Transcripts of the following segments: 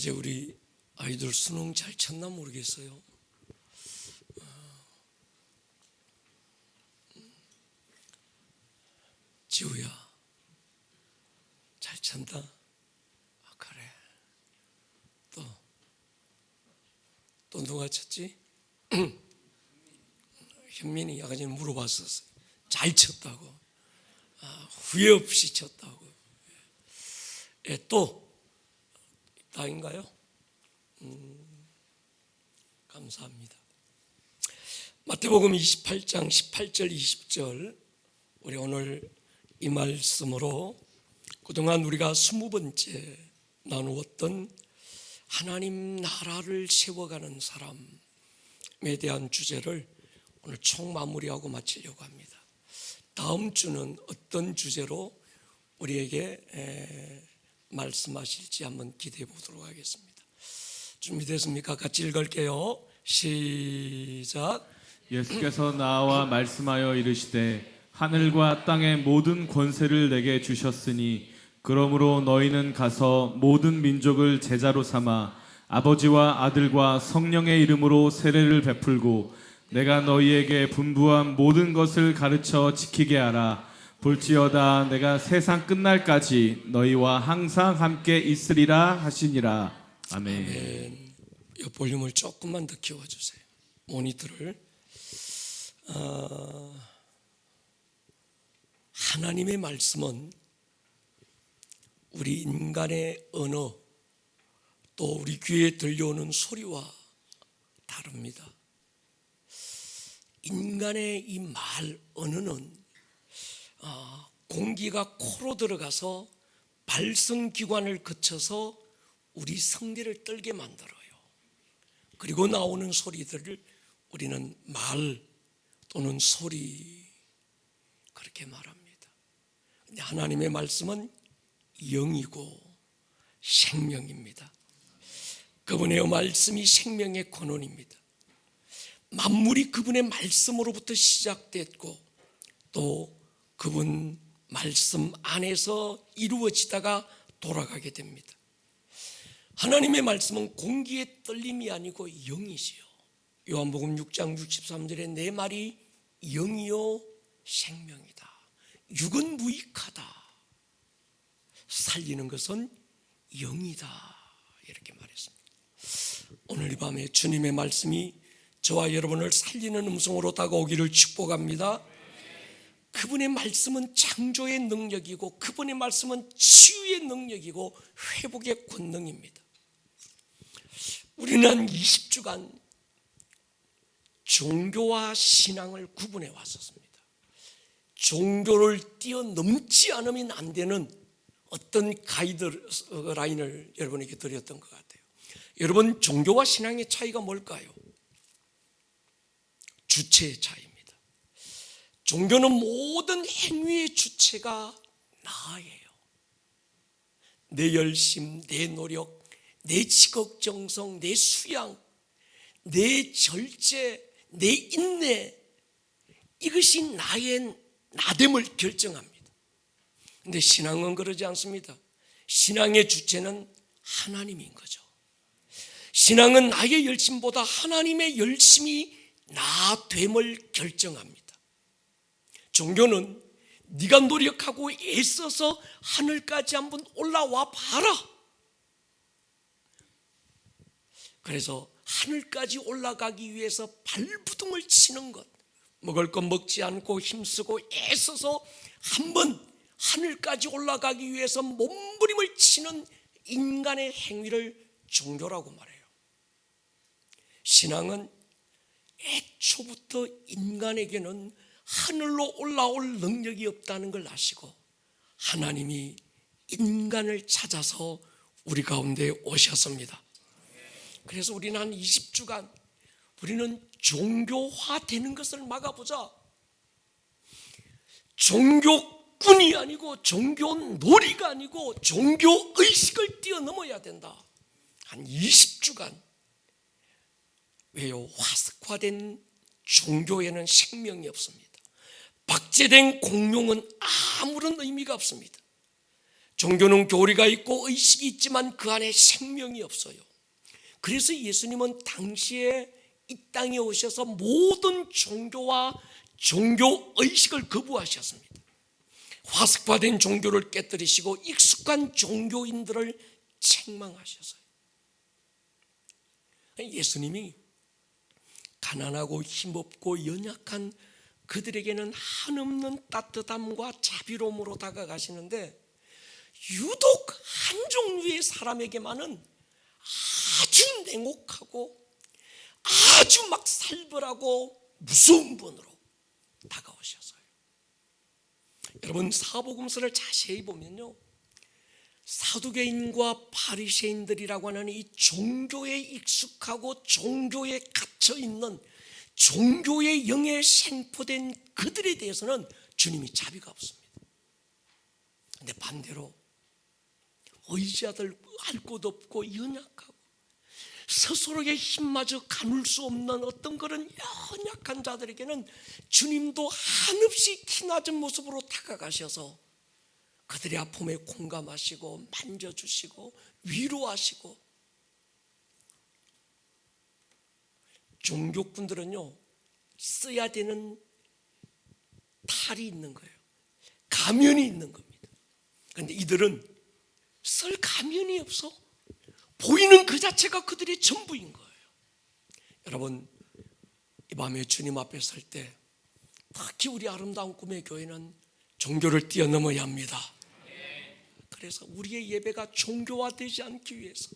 어제 우리 아이들 수능 잘 쳤나 모르겠어요. 지우야, 잘 쳤다? 그래. 또 누가 쳤지? 현민이 아까 전에 물어봤었어요. 잘 쳤다고. 후회 없이 쳤다고. 또 다인가요? 감사합니다. 마태복음 28장 18절 20절, 우리 오늘 이 말씀으로 그동안 우리가 20번째 나누었던 하나님 나라를 세워가는 사람에 대한 주제를 오늘 총 마무리하고 마치려고 합니다. 다음 주는 어떤 주제로 우리에게 말씀하실지 한번 기대해 보도록 하겠습니다. 준비됐습니까? 같이 읽을게요. 시작. 예수께서 나와 말씀하여 이르시되 하늘과 땅의 모든 권세를 내게 주셨으니 그러므로 너희는 가서 모든 민족을 제자로 삼아 아버지와 아들과 성령의 이름으로 세례를 베풀고 내가 너희에게 분부한 모든 것을 가르쳐 지키게 하라. 볼지어다 내가 세상 끝날까지 너희와 항상 함께 있으리라 하시니라. 아멘. 아멘. 이 볼륨을 조금만 더 키워주세요. 모니터를. 하나님의 말씀은 우리 인간의 언어, 또 우리 귀에 들려오는 소리와 다릅니다. 인간의 이 말 언어는 공기가 코로 들어가서 발성기관을 거쳐서 우리 성대를 떨게 만들어요. 그리고 나오는 소리들을 우리는 말 또는 소리 그렇게 말합니다. 근데 하나님의 말씀은 영이고 생명입니다. 그분의 말씀이 생명의 근원입니다. 만물이 그분의 말씀으로부터 시작됐고 또 그분 말씀 안에서 이루어지다가 돌아가게 됩니다. 하나님의 말씀은 공기의 떨림이 아니고 영이지요. 요한복음 6장 63절에 내 말이 영이요 생명이다. 육은 무익하다. 살리는 것은 영이다. 이렇게 말했습니다. 오늘 이 밤에 주님의 말씀이 저와 여러분을 살리는 음성으로 다가오기를 축복합니다. 그분의 말씀은 창조의 능력이고 그분의 말씀은 치유의 능력이고 회복의 권능입니다. 우리는 한 20주간 종교와 신앙을 구분해 왔었습니다. 종교를 뛰어넘지 않으면 안 되는 어떤 가이드라인을 여러분에게 드렸던 것 같아요. 여러분, 종교와 신앙의 차이가 뭘까요? 주체의 차이입니다. 종교는 모든 행위의 주체가 나예요. 내 열심, 내 노력, 내 지극정성, 내 수양, 내 절제, 내 인내, 이것이 나의 나됨을 결정합니다. 그런데 신앙은 그러지 않습니다. 신앙의 주체는 하나님인 거죠. 신앙은 나의 열심보다 하나님의 열심이 나됨을 결정합니다. 종교는 네가 노력하고 애써서 하늘까지 한번 올라와 봐라. 그래서 하늘까지 올라가기 위해서 발부둥을 치는 것, 먹을 것 먹지 않고 힘쓰고 애써서 한번 하늘까지 올라가기 위해서 몸부림을 치는 인간의 행위를 종교라고 말해요. 신앙은 애초부터 인간에게는 하늘로 올라올 능력이 없다는 걸 아시고 하나님이 인간을 찾아서 우리 가운데 오셨습니다. 그래서 우리는 한 20주간 우리는 종교화되는 것을 막아보자. 종교꾼이 아니고 종교놀이가 아니고 종교의식을 뛰어넘어야 된다. 한 20주간. 왜요? 화석화된 종교에는 생명이 없습니다. 박제된 공룡은 아무런 의미가 없습니다. 종교는 교리가 있고 의식이 있지만 그 안에 생명이 없어요. 그래서 예수님은 당시에 이 땅에 오셔서 모든 종교와 종교 의식을 거부하셨습니다. 화석화된 종교를 깨뜨리시고 익숙한 종교인들을 책망하셨어요. 예수님이 가난하고 힘없고 연약한 그들에게는 한없는 따뜻함과 자비로움으로 다가가시는데 유독 한 종류의 사람에게만은 아주 냉혹하고 아주 막 살벌하고 무서운 분으로 다가오셨어요. 여러분, 사복음서를 자세히 보면요, 사두개인과 바리새인들이라고 하는 이 종교에 익숙하고 종교에 갇혀 있는 종교의 영에 생포된 그들에 대해서는 주님이 자비가 없습니다. 그런데 반대로 의지할 곳 없고 연약하고 스스로의 힘마저 가눌 수 없는 어떤 그런 연약한 자들에게는 주님도 한없이 키낮은 모습으로 다가가셔서 그들의 아픔에 공감하시고 만져주시고 위로하시고. 종교꾼들은요, 써야 되는 탈이 있는 거예요. 가면이 있는 겁니다. 그런데 이들은 쓸 가면이 없어. 보이는 그 자체가 그들의 전부인 거예요. 여러분, 이 밤에 주님 앞에 설 때 특히 우리 아름다운 꿈의 교회는 종교를 뛰어넘어야 합니다. 그래서 우리의 예배가 종교화되지 않기 위해서,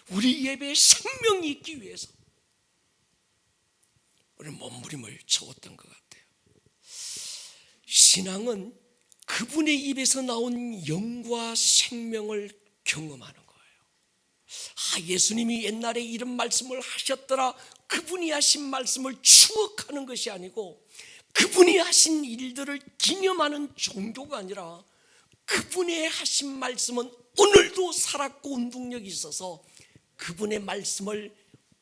우리 예배에 생명이 있기 위해서 우리는 몸부림을 쳐왔던 것 같아요. 신앙은 그분의 입에서 나온 영과 생명을 경험하는 거예요. 예수님이 옛날에 이런 말씀을 하셨더라, 그분이 하신 말씀을 추억하는 것이 아니고 그분이 하신 일들을 기념하는 종교가 아니라 그분의 하신 말씀은 오늘도 살았고 운동력이 있어서 그분의 말씀을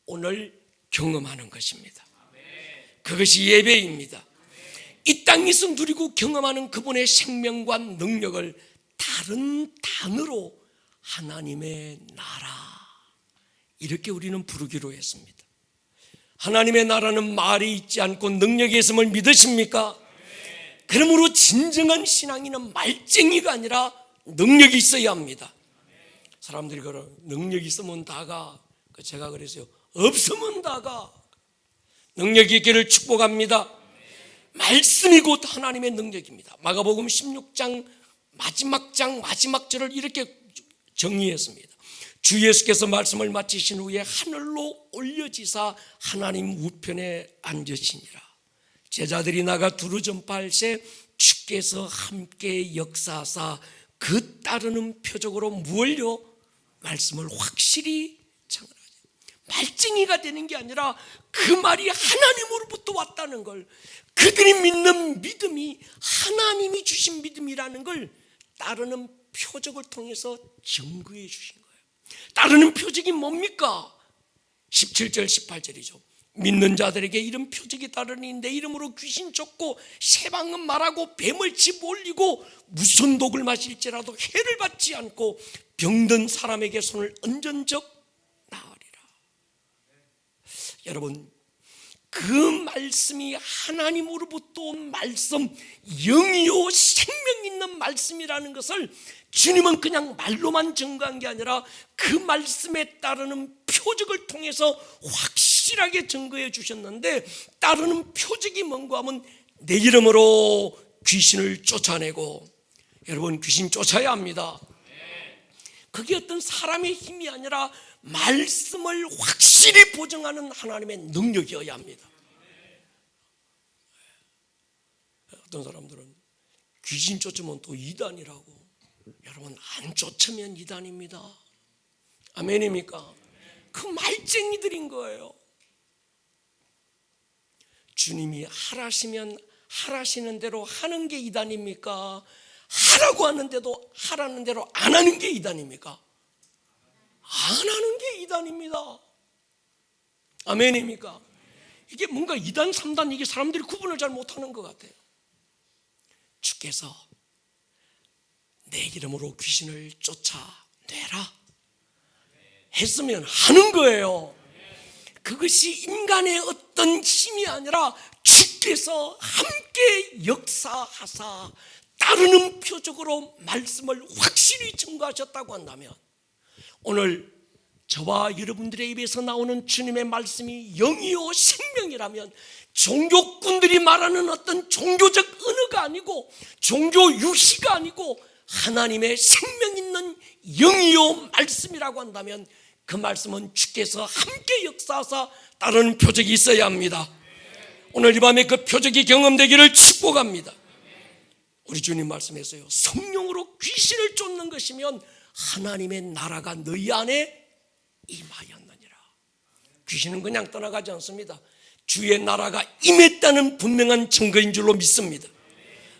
오늘 경험하는 것입니다. 그것이 예배입니다. 이 땅에서 누리고 경험하는 그분의 생명과 능력을 다른 단어로 하나님의 나라, 이렇게 우리는 부르기로 했습니다. 하나님의 나라는 말이 있지 않고 능력이 있음을 믿으십니까? 그러므로 진정한 신앙인은 말쟁이가 아니라 능력이 있어야 합니다. 사람들이 그러 능력이 있으면 다가, 제가 그래서요, 없으면 다가. 능력이 있기를 축복합니다. 말씀이 곧 하나님의 능력입니다. 마가복음 16장 마지막 절을 이렇게 정리했습니다. 주 예수께서 말씀을 마치신 후에 하늘로 올려지사 하나님 우편에 앉으시니라. 제자들이 나가 두루 전파할새 주께서 함께 역사하사 그 따르는 표적으로 무엇요? 말씀을 확실히 전하라. 말쟁이가 되는 게 아니라 그 말이 하나님으로부터 왔다는 걸, 그들이 믿는 믿음이 하나님이 주신 믿음이라는 걸 따르는 표적을 통해서 증거해 주신 거예요. 따르는 표적이 뭡니까? 17절 18절이죠. 믿는 자들에게 이런 표적이 따르니 내 이름으로 귀신 쫓고 새방언 말하고 뱀을 집어올리고 무슨 독을 마실지라도 해를 받지 않고 병든 사람에게 손을 얹은 적 나으리라. 여러분, 그 말씀이 하나님으로부터 온 말씀, 영이요 생명 있는 말씀이라는 것을 주님은 그냥 말로만 증거한 게 아니라 그 말씀에 따르는 표적을 통해서 확실하게 증거해 주셨는데, 따르는 표적이 뭔가 하면 내 이름으로 귀신을 쫓아내고, 여러분 귀신 쫓아야 합니다. 그게 어떤 사람의 힘이 아니라 말씀을 확실히 보증하는 하나님의 능력이어야 합니다. 어떤 사람들은 귀신 쫓으면 또 이단이라고. 여러분, 안 쫓으면 이단입니다. 아멘입니까? 그 말쟁이들인 거예요. 주님이 하라시면 하라시는 대로 하는 게 이단입니까? 하라고 하는데도 하라는 대로 안 하는 게 이단입니까? 안 하는 게 이단입니다. 아멘입니까? 이게 뭔가 2단 3단, 이게 사람들이 구분을 잘 못하는 것 같아요. 주께서 내 이름으로 귀신을 쫓아내라 했으면 하는 거예요. 그것이 인간의 어떤 힘이 아니라 주께서 함께 역사하사 따르는 표적으로 말씀을 확실히 증거하셨다고 한다면, 오늘 저와 여러분들의 입에서 나오는 주님의 말씀이 영이요 생명이라면, 종교꾼들이 말하는 어떤 종교적 언어가 아니고 종교 유희가 아니고 하나님의 생명 있는 영이요 말씀이라고 한다면, 그 말씀은 주께서 함께 역사하사 따르는 표적이 있어야 합니다. 오늘 이 밤에 그 표적이 경험되기를 축복합니다. 우리 주님 말씀했어요. 성령으로 귀신을 쫓는 것이면 하나님의 나라가 너희 안에 임하였느니라. 귀신은 그냥 떠나가지 않습니다. 주의 나라가 임했다는 분명한 증거인 줄로 믿습니다.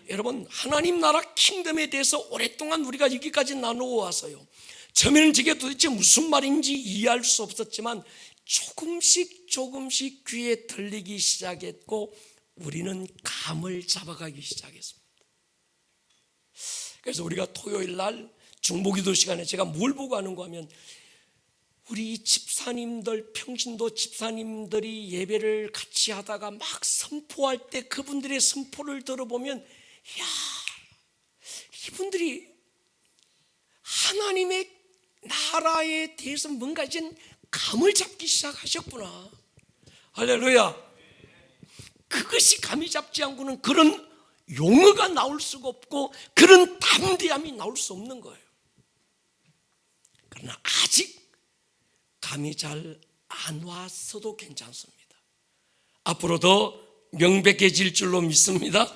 여러분, 하나님 나라 킹덤에 대해서 오랫동안 우리가 여기까지 나누어 왔어요. 처음에는 저게 도대체 무슨 말인지 이해할 수 없었지만 조금씩 귀에 들리기 시작했고 우리는 감을 잡아가기 시작했습니다. 그래서 우리가 토요일 날 중보기도 시간에 제가 뭘 보고 하는가 하면, 우리 집사님들, 평신도 집사님들이 예배를 같이 하다가 막 선포할 때 그분들의 선포를 들어보면, 야, 이분들이 하나님의 나라에 대해서 뭔가 이제 감을 잡기 시작하셨구나. 할렐루야. 그것이 감이 잡지 않고는 그런 용어가 나올 수가 없고 그런 담대함이 나올 수 없는 거예요. 그러나 아직 감이 잘 안 왔어도 괜찮습니다. 앞으로 더 명백해질 줄로 믿습니다.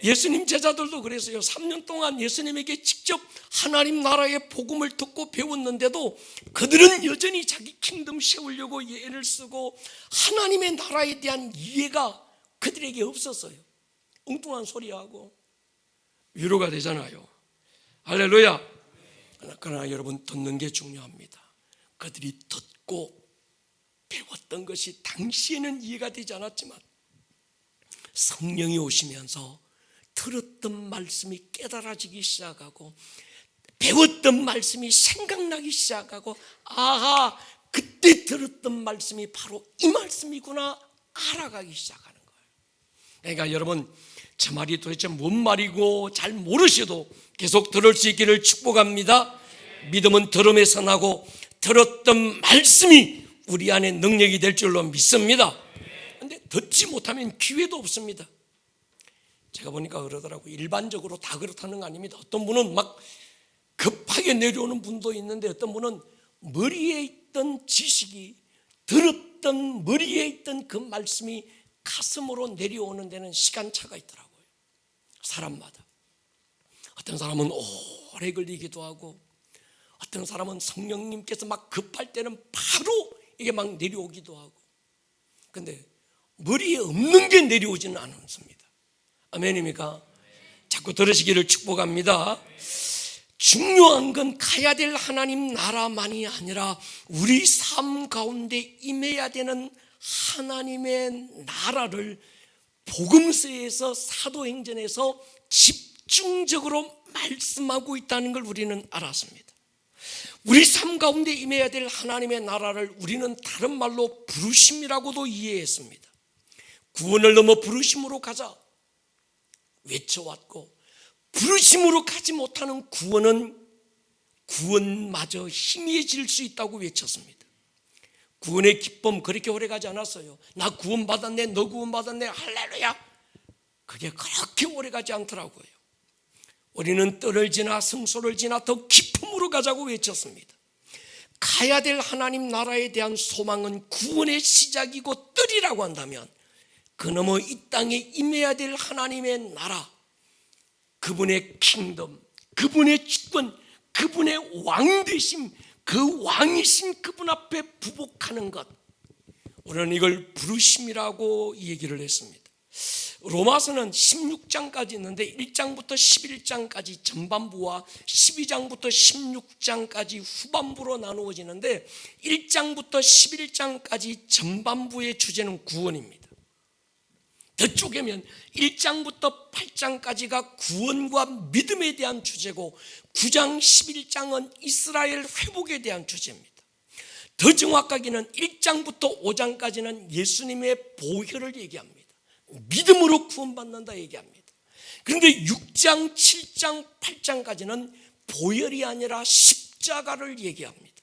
예수님 제자들도 그랬어요. 3년 동안 예수님에게 직접 하나님 나라의 복음을 듣고 배웠는데도 그들은 여전히 자기 킹덤 세우려고 애를 쓰고 하나님의 나라에 대한 이해가 그들에게 없었어요. 엉뚱한 소리하고 위로가 되잖아요. 할렐루야. 그러나 여러분, 듣는 게 중요합니다. 그들이 듣고 배웠던 것이 당시에는 이해가 되지 않았지만 성령이 오시면서 들었던 말씀이 깨달아지기 시작하고 배웠던 말씀이 생각나기 시작하고, 아하, 그때 들었던 말씀이 바로 이 말씀이구나 알아가기 시작하는 거예요. 그러니까 여러분, 저 말이 도대체 뭔 말이고 잘 모르셔도 계속 들을 수 있기를 축복합니다. 믿음은 들음에서 나고 들었던 말씀이 우리 안에 능력이 될 줄로 믿습니다. 그런데 듣지 못하면 기회도 없습니다. 제가 보니까 그러더라고요. 일반적으로 다 그렇다는 거 아닙니다. 어떤 분은 막 급하게 내려오는 분도 있는데, 어떤 분은 머리에 있던 지식이, 들었던 머리에 있던 그 말씀이 가슴으로 내려오는 데는 시간차가 있더라고요. 사람마다. 어떤 사람은 오래 걸리기도 하고, 어떤 사람은 성령님께서 막 급할 때는 바로 이게 막 내려오기도 하고. 근데 머리에 없는 게 내려오지는 않습니다. 아멘입니까? 자꾸 들으시기를 축복합니다. 중요한 건 가야 될 하나님 나라만이 아니라 우리 삶 가운데 임해야 되는 하나님의 나라를 복음서에서, 사도행전에서 집중적으로 말씀하고 있다는 걸 우리는 알았습니다. 우리 삶 가운데 임해야 될 하나님의 나라를 우리는 다른 말로 부르심이라고도 이해했습니다. 구원을 넘어 부르심으로 가자 외쳐왔고, 부르심으로 가지 못하는 구원은 구원마저 희미해질 수 있다고 외쳤습니다. 구원의 기쁨 그렇게 오래 가지 않았어요. 나 구원받았네, 너 구원받았네, 할렐루야. 그게 그렇게 오래 가지 않더라고요. 우리는 뜰을 지나 성소를 지나 더 기쁨으로 가자고 외쳤습니다. 가야 될 하나님 나라에 대한 소망은 구원의 시작이고 뜰이라고 한다면, 그 너머 이 땅에 임해야 될 하나님의 나라, 그분의 킹덤, 그분의 주권, 그분의 왕되심, 그 왕이신 그분 앞에 부복하는 것, 우리는 이걸 부르심이라고 얘기를 했습니다. 로마서는 16장까지 있는데 1장부터 11장까지 전반부와 12장부터 16장까지 후반부로 나누어지는데, 1장부터 11장까지 전반부의 주제는 구원입니다. 더 쪼개면 1장부터 8장까지가 구원과 믿음에 대한 주제고 9장 11장은 이스라엘 회복에 대한 주제입니다. 더 정확하게는 1장부터 5장까지는 예수님의 보혈을 얘기합니다. 믿음으로 구원받는다 얘기합니다. 그런데 6장, 7장, 8장까지는 보혈이 아니라 십자가를 얘기합니다.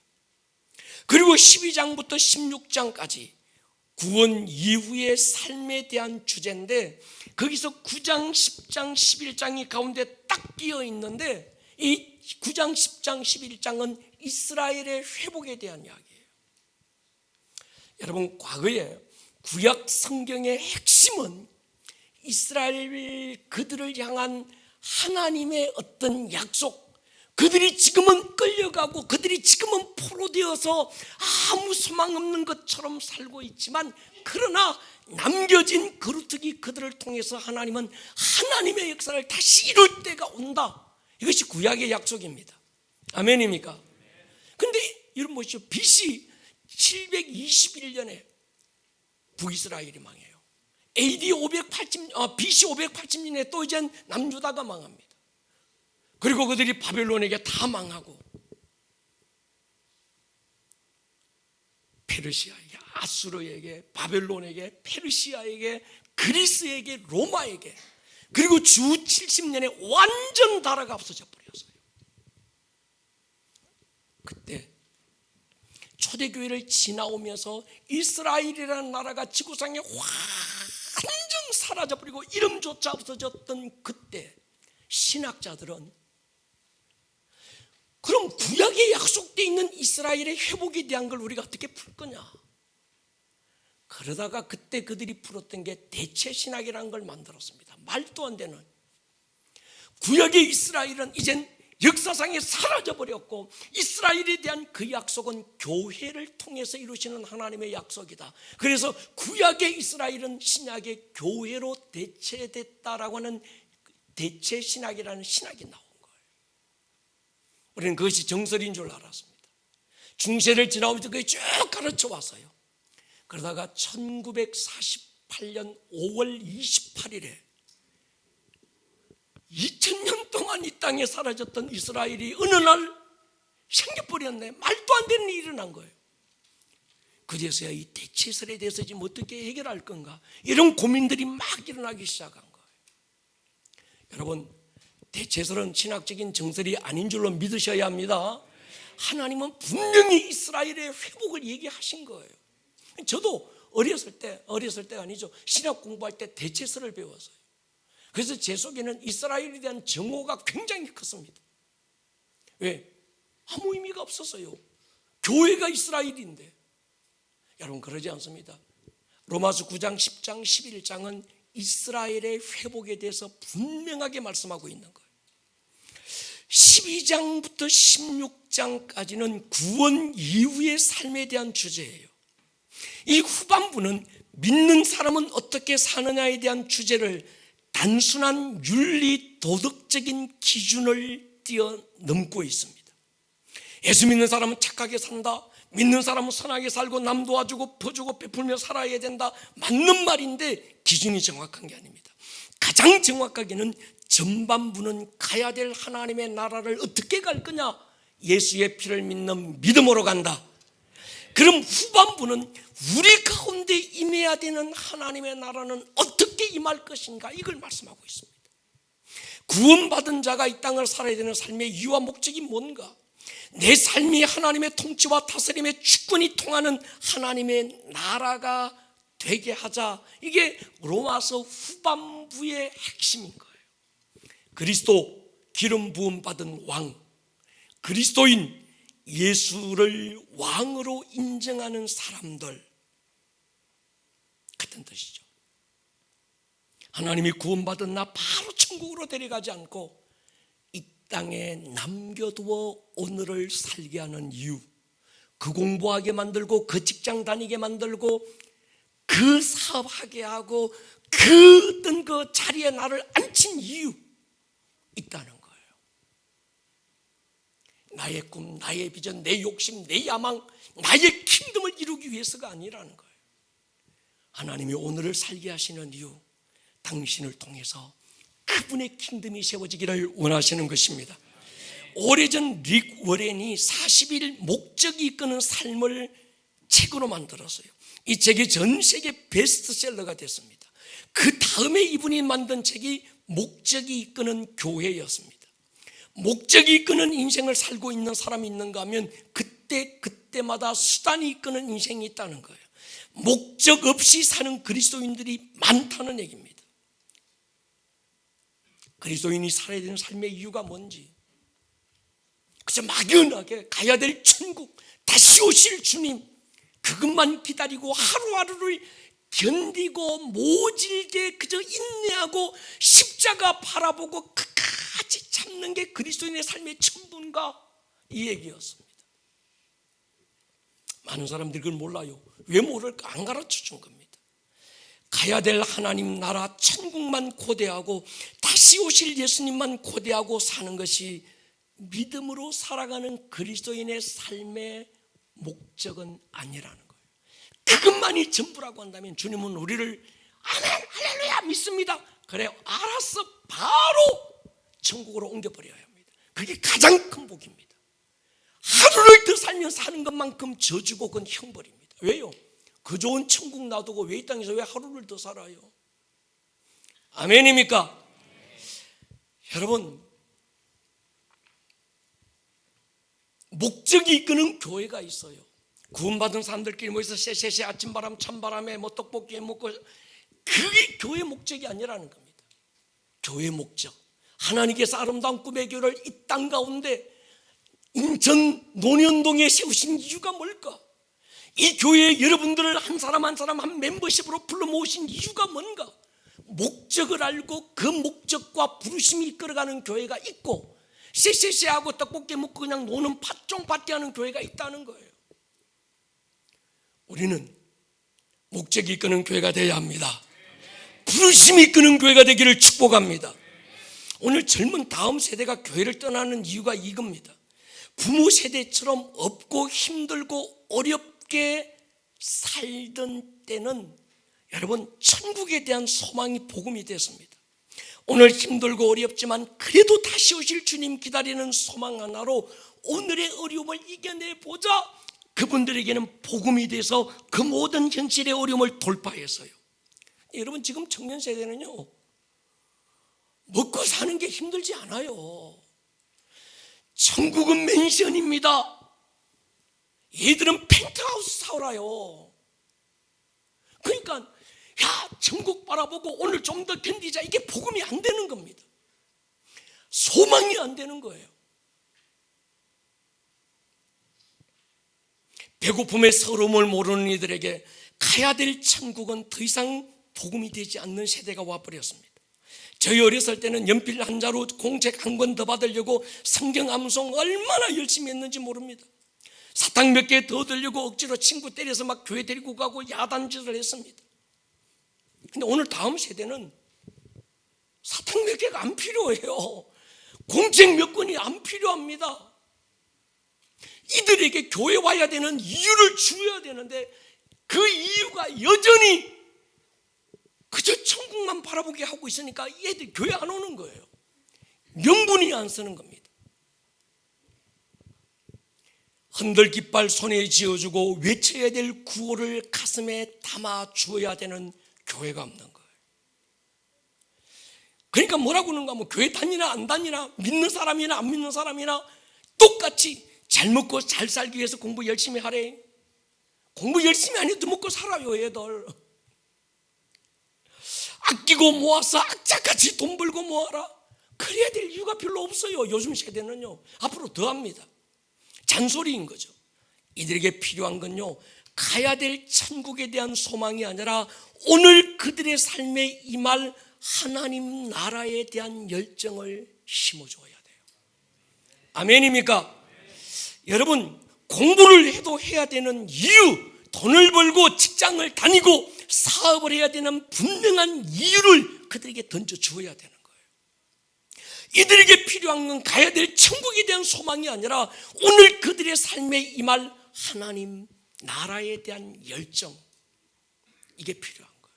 그리고 12장부터 16장까지 구원 이후의 삶에 대한 주제인데 거기서 9장, 10장, 11장이 가운데 딱 끼어 있는데 이 9장, 10장, 11장은 이스라엘의 회복에 대한 이야기예요. 여러분, 과거에 구약 성경의 핵심은 이스라엘 그들을 향한 하나님의 어떤 약속, 그들이 지금은 끌려가고 그들이 지금은 포로되어서 아무 소망 없는 것처럼 살고 있지만 그러나 남겨진 거루터기 그들을 통해서 하나님은 하나님의 역사를 다시 이룰 때가 온다. 이것이 구약의 약속입니다. 아멘입니까? 그런데 여러분 보시죠. BC 721년에 북이스라엘이 망해요. BC 580년에 또 이제 남유다가 망합니다. 그리고 그들이 바벨론에게 다 망하고 페르시아에게, 아수르에게, 바벨론에게, 페르시아에게, 그리스에게, 로마에게, 그리고 주 70년에 완전 나라가 없어져 버렸어요. 그때 초대교회를 지나오면서 이스라엘이라는 나라가 지구상에 완전 사라져버리고 이름조차 없어졌던 그때 신학자들은 그럼 구약에 약속되어 있는 이스라엘의 회복에 대한 걸 우리가 어떻게 풀 거냐? 그러다가 그때 그들이 풀었던 게 대체신학이라는 걸 만들었습니다. 말도 안 되는. 구약의 이스라엘은 이젠 역사상에 사라져버렸고 이스라엘에 대한 그 약속은 교회를 통해서 이루시는 하나님의 약속이다. 그래서 구약의 이스라엘은 신약의 교회로 대체됐다라고 하는 대체신학이라는 신학이 나온 거예요. 우리는 그것이 정설인 줄 알았습니다. 중세를 지나오면서 그게 쭉 가르쳐 왔어요. 그러다가 1948년 5월 28일에 2000년 동안 이 땅에 사라졌던 이스라엘이 어느 날 생겨버렸네. 말도 안 되는 일이 일어난 거예요. 그제서야 이 대체설에 대해서 지금 어떻게 해결할 건가, 이런 고민들이 막 일어나기 시작한 거예요. 여러분, 대체설은 신학적인 정설이 아닌 줄로 믿으셔야 합니다. 하나님은 분명히 이스라엘의 회복을 얘기하신 거예요. 저도 어렸을 때가 아니죠. 신학 공부할 때 대체설을 배웠어요. 그래서 제 속에는 이스라엘에 대한 정오가 굉장히 컸습니다. 왜? 아무 의미가 없었어요. 교회가 이스라엘인데. 여러분, 그러지 않습니다. 로마서 9장, 10장, 11장은 이스라엘의 회복에 대해서 분명하게 말씀하고 있는 거예요. 12장부터 16장까지는 구원 이후의 삶에 대한 주제예요. 이 후반부는 믿는 사람은 어떻게 사느냐에 대한 주제를 단순한 윤리 도덕적인 기준을 뛰어넘고 있습니다. 예수 믿는 사람은 착하게 산다, 믿는 사람은 선하게 살고 남 도와주고 퍼주고 베풀며 살아야 된다, 맞는 말인데 기준이 정확한 게 아닙니다. 가장 정확하게는 전반부는 가야 될 하나님의 나라를 어떻게 갈 거냐, 예수의 피를 믿는 믿음으로 간다. 그럼 후반부는 우리 가운데 임해야 되는 하나님의 나라는 어떻게 임할 것인가, 이걸 말씀하고 있습니다. 구원받은 자가 이 땅을 살아야 되는 삶의 이유와 목적이 뭔가, 내 삶이 하나님의 통치와 다스림의 주권이 통하는 하나님의 나라가 되게 하자. 이게 로마서 후반부의 핵심인 거예요. 그리스도 기름 부음 받은 왕, 그리스도인 예수를 왕으로 인정하는 사람들 같은 뜻이죠. 하나님이 구원받은 나 바로 천국으로 데려가지 않고 이 땅에 남겨두어 오늘을 살게 하는 이유, 그 공부하게 만들고 그 직장 다니게 만들고 그 사업하게 하고 그 어떤 그 자리에 나를 앉힌 이유 있다는 거예요. 나의 꿈, 나의 비전, 내 욕심, 내 야망, 나의 킹덤을 이루기 위해서가 아니라는 거예요. 하나님이 오늘을 살게 하시는 이유, 당신을 통해서 그분의 킹덤이 세워지기를 원하시는 것입니다. 오래전 릭 워렌이 40일 목적이 이끄는 삶을 책으로 만들었어요. 이 책이 전 세계 베스트셀러가 됐습니다. 그 다음에 이분이 만든 책이 목적이 이끄는 교회였습니다. 목적이 이끄는 인생을 살고 있는 사람이 있는가 하면 그때마다 수단이 이끄는 인생이 있다는 거예요. 목적 없이 사는 그리스도인들이 많다는 얘기입니다. 그리스도인이 살아야 되는 삶의 이유가 뭔지, 그저 막연하게 가야 될 천국, 다시 오실 주님, 그것만 기다리고 하루하루를 견디고 모질게 그저 인내하고 십자가 바라보고 끝까지 참는 게 그리스도인의 삶의 전부인가, 이 얘기였습니다. 많은 사람들이 그걸 몰라요. 왜 모를까? 안 가르쳐 준 겁니다. 가야 될 하나님 나라 천국만 고대하고 다시 오실 예수님만 고대하고 사는 것이 믿음으로 살아가는 그리스도인의 삶의 목적은 아니라는 거예요. 그것만이 전부라고 한다면 주님은 우리를 아멘 할렐루야 믿습니다, 그래 알았어, 바로 천국으로 옮겨버려야 합니다. 그게 가장 큰 복입니다. 하루를 더 살면 사는 것만큼 저주고 그건 형벌입니다. 왜요? 그 좋은 천국 놔두고 왜 이 땅에서 왜 하루를 더 살아요? 아멘입니까? 여러분, 목적이 이끄는 교회가 있어요. 구원받은 사람들끼리 모여서 쎄쎄쎄 아침바람 찬바람에 뭐 떡볶이 먹고, 그게 교회 목적이 아니라는 겁니다. 교회 목적, 하나님께서 아름다운 꿈의 교회를 이 땅 가운데 인천 논현동에 세우신 이유가 뭘까? 이 교회에 여러분들을 한 사람 한 사람 한 멤버십으로 불러 모으신 이유가 뭔가? 목적을 알고 그 목적과 부르심이 이끌어가는 교회가 있고, 쎄쎄쎄하고 떡볶이 먹고 그냥 노는 팥종 파티하는 교회가 있다는 거예요. 우리는 목적이 이끄는 교회가 되어야 합니다. 부르심이 이끄는 교회가 되기를 축복합니다. 오늘 젊은 다음 세대가 교회를 떠나는 이유가 이겁니다. 부모 세대처럼 없고 힘들고 어렵게 살던 때는 여러분 천국에 대한 소망이 복음이 됐습니다. 오늘 힘들고 어렵지만 그래도 다시 오실 주님 기다리는 소망 하나로 오늘의 어려움을 이겨내보자, 그분들에게는 복음이 돼서 그 모든 현실의 어려움을 돌파했어요. 여러분, 지금 청년 세대는요, 먹고 사는 게 힘들지 않아요. 천국은 맨션입니다. 얘들은 펜트하우스 살아요. 그러니까 야, 천국 바라보고 오늘 좀 더 견디자, 이게 복음이 안 되는 겁니다. 소망이 안 되는 거예요. 배고픔의 서러움을 모르는 이들에게 가야 될 천국은 더 이상 복음이 되지 않는 세대가 와버렸습니다. 저희 어렸을 때는 연필 한 자로 공책 한 권 더 받으려고 성경 암송 얼마나 열심히 했는지 모릅니다. 사탕 몇 개 더 들려고 억지로 친구 때려서 막 교회 데리고 가고 야단짓을 했습니다. 근데 오늘 다음 세대는 사탕 몇 개가 안 필요해요. 공책 몇 권이 안 필요합니다. 이들에게 교회 와야 되는 이유를 주어야 되는데 그 이유가 여전히 그저 천국만 바라보게 하고 있으니까 얘들 교회 안 오는 거예요. 명분이 안 쓰는 겁니다. 흔들 깃발 손에 쥐어주고 외쳐야 될 구호를 가슴에 담아 주어야 되는 교회가 없는 거예요. 그러니까 뭐라고 하는가, 뭐 교회 다니나 안 다니나, 믿는 사람이나 안 믿는 사람이나 똑같이 잘 먹고 잘 살기 위해서 공부 열심히 하래. 공부 열심히 안 해도 먹고 살아요, 얘들. 아끼고 모아서 악착같이 돈 벌고 모아라. 그래야 될 이유가 별로 없어요. 요즘 세대는요, 앞으로 더 합니다. 잔소리인 거죠. 이들에게 필요한 건요, 가야 될 천국에 대한 소망이 아니라 오늘 그들의 삶에 임할 하나님 나라에 대한 열정을 심어줘야 돼요. 아멘입니까? 여러분, 공부를 해도 해야 되는 이유, 돈을 벌고 직장을 다니고 사업을 해야 되는 분명한 이유를 그들에게 던져주어야 되는 거예요. 이들에게 필요한 건 가야 될 천국에 대한 소망이 아니라 오늘 그들의 삶에 임할 하나님 나라에 대한 열정, 이게 필요한 거예요.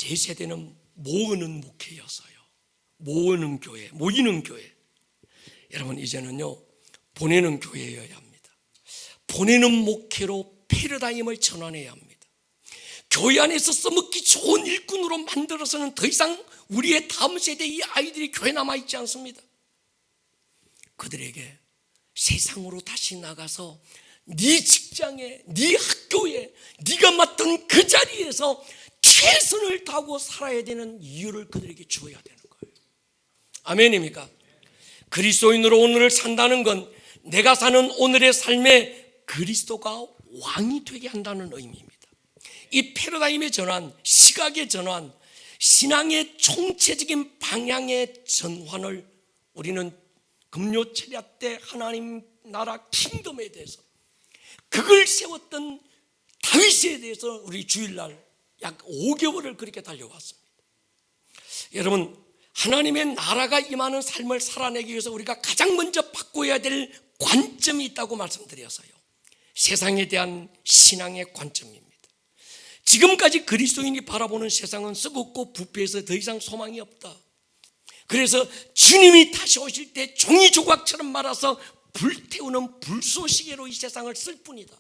제 세대는 모으는 목회였어요. 모으는 교회, 모이는 교회. 여러분 이제는요 보내는 교회여야 합니다. 보내는 목회로 패러다임을 전환해야 합니다. 교회 안에서 써먹기 좋은 일꾼으로 만들어서는 더 이상 우리의 다음 세대 이 아이들이 교회에 남아있지 않습니다. 그들에게 세상으로 다시 나가서 네 직장에, 네 학교에, 네가 맡은 그 자리에서 최선을 다하고 살아야 되는 이유를 그들에게 주어야 되는 거예요. 아멘입니까? 그리스도인으로 오늘을 산다는 건 내가 사는 오늘의 삶에 그리스도가 왕이 되게 한다는 의미입니다. 이 패러다임의 전환, 시각의 전환, 신앙의 총체적인 방향의 전환을 우리는 금요철야 때 하나님 나라 킹덤에 대해서 그걸 세웠던 다윗에 대해서 우리 주일날 약 5개월을 그렇게 달려왔습니다. 여러분 하나님의 나라가 임하는 삶을 살아내기 위해서 우리가 가장 먼저 바꿔야 될 관점이 있다고 말씀드렸어요. 세상에 대한 신앙의 관점입니다. 지금까지 그리스도인이 바라보는 세상은 썩었고 부패해서 더 이상 소망이 없다. 그래서 주님이 다시 오실 때 종이 조각처럼 말아서 불태우는 불쏘시개로 이 세상을 쓸 뿐이다.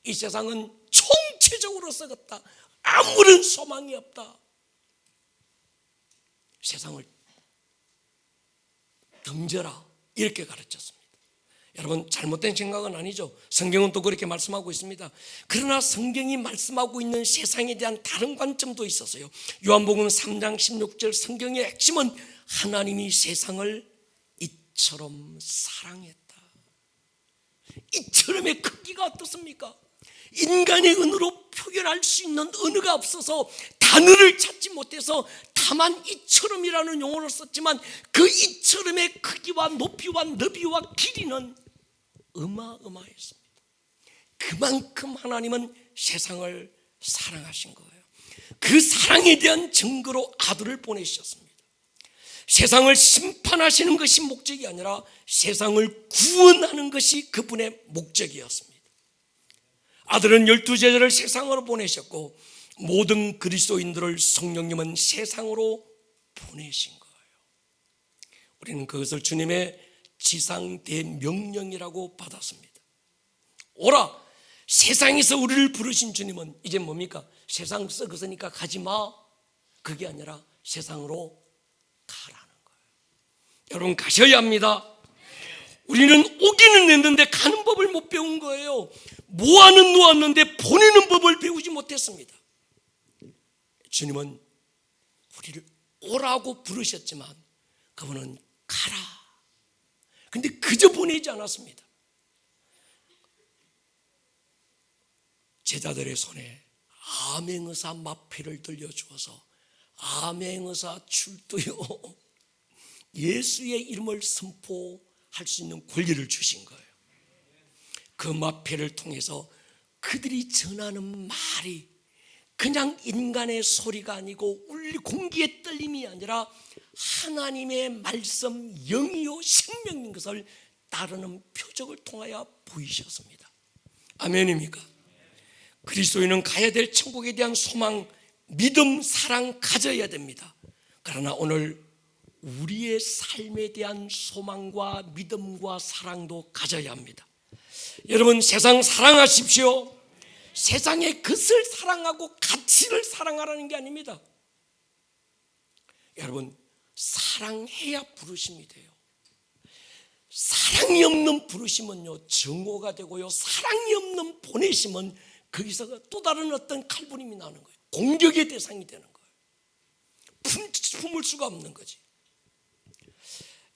이 세상은 총체적으로 썩었다. 아무런 소망이 없다. 세상을 던져라 이렇게 가르쳤습니다. 여러분 잘못된 생각은 아니죠. 성경은 또 그렇게 말씀하고 있습니다. 그러나 성경이 말씀하고 있는 세상에 대한 다른 관점도 있었어요. 요한복음 3장 16절 성경의 핵심은 하나님이 세상을 이처럼 사랑했다. 이처럼의 크기가 어떻습니까? 인간의 언어로 표현할 수 있는 언어가 없어서 단어를 찾지 못해서 다만 이처럼이라는 용어를 썼지만 그 이처럼의 크기와 높이와 너비와 길이는 어마어마했습니다. 그만큼 하나님은 세상을 사랑하신 거예요. 그 사랑에 대한 증거로 아들을 보내셨습니다. 세상을 심판하시는 것이 목적이 아니라 세상을 구원하는 것이 그분의 목적이었습니다. 아들은 12제자를 세상으로 보내셨고 모든 그리스도인들을 성령님은 세상으로 보내신 거예요. 우리는 그것을 주님의 지상대명령이라고 받았습니다. 오라! 세상에서 우리를 부르신 주님은 이제 뭡니까? 세상 썩었으니까 가지 마. 그게 아니라 세상으로 가라는 거예요. 여러분 가셔야 합니다. 우리는 오기는 했는데 가는 법을 못 배운 거예요. 모아는 놓았는데 보내는 법을 배우지 못했습니다. 주님은 우리를 오라고 부르셨지만 그분은 가라. 근데 그저 보내지 않았습니다. 제자들의 손에 암행의사 마패를 들려주어서 암행의사 출두요 예수의 이름을 선포할 수 있는 권리를 주신 거예요. 그 마패를 통해서 그들이 전하는 말이 그냥 인간의 소리가 아니고 공기의 떨림이 아니라 하나님의 말씀 영이요 생명인 것을 따르는 표적을 통하여 보이셨습니다. 아멘입니까? 그리스도인은 가야 될 천국에 대한 소망, 믿음, 사랑 가져야 됩니다. 그러나 오늘 우리의 삶에 대한 소망과 믿음과 사랑도 가져야 합니다. 여러분 세상 사랑하십시오. 세상의 것을 사랑하고 가치를 사랑하라는 게 아닙니다. 여러분 사랑해야 부르심이 돼요. 사랑이 없는 부르심은요 증오가 되고요, 사랑이 없는 보내심은 거기서 또 다른 어떤 칼부림이 나는 거예요. 공격의 대상이 되는 거예요. 품을 수가 없는 거지.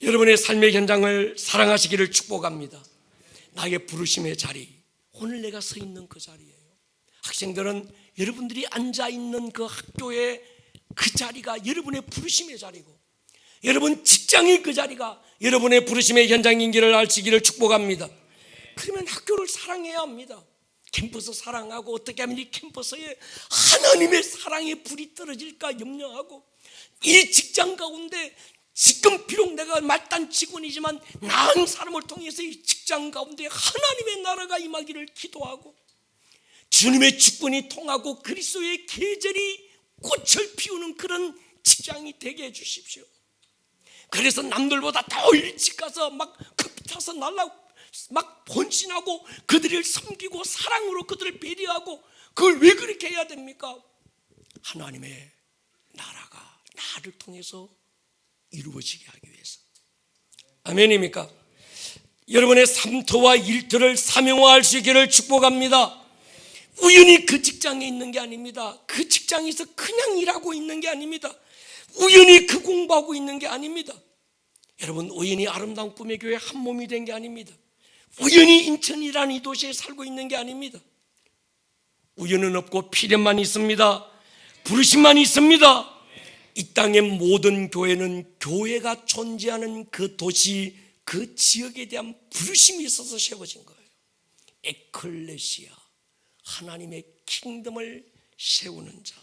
여러분의 삶의 현장을 사랑하시기를 축복합니다. 나의 부르심의 자리, 오늘 내가 서 있는 그 자리예요. 학생들은 여러분들이 앉아있는 그 학교의 그 자리가 여러분의 부르심의 자리고, 여러분 직장의 그 자리가 여러분의 부르심의 현장인 길을 아시기를 축복합니다. 그러면 학교를 사랑해야 합니다. 캠퍼스 사랑하고 어떻게 하면 이 캠퍼스에 하나님의 사랑의 불이 떨어질까 염려하고, 이 직장 가운데 지금 비록 내가 말단 직원이지만 나은 사람을 통해서 이 직장 가운데 하나님의 나라가 임하기를 기도하고, 주님의 주권이 통하고 그리스도의 계절이 꽃을 피우는 그런 직장이 되게 해주십시오. 그래서 남들보다 더 일찍 가서 막 급히 타서 날라고 막 헌신하고 그들을 섬기고 사랑으로 그들을 배려하고, 그걸 왜 그렇게 해야 됩니까? 하나님의 나라가 나를 통해서 이루어지게 하기 위해서. 아멘입니까? 여러분의 삶터와 일터를 사명화할 수 있기를 축복합니다. 우연히 그 직장에 있는 게 아닙니다. 그 직장에서 그냥 일하고 있는 게 아닙니다. 우연히 그 공부하고 있는 게 아닙니다. 여러분, 우연히 아름다운 꿈의 교회 한 몸이 된 게 아닙니다. 우연히 인천이라는 이 도시에 살고 있는 게 아닙니다. 우연은 없고 필연만 있습니다. 부르심만 있습니다. 이 땅의 모든 교회는 교회가 존재하는 그 도시, 그 지역에 대한 부르심이 있어서 세워진 거예요. 에클레시아, 하나님의 킹덤을 세우는 자.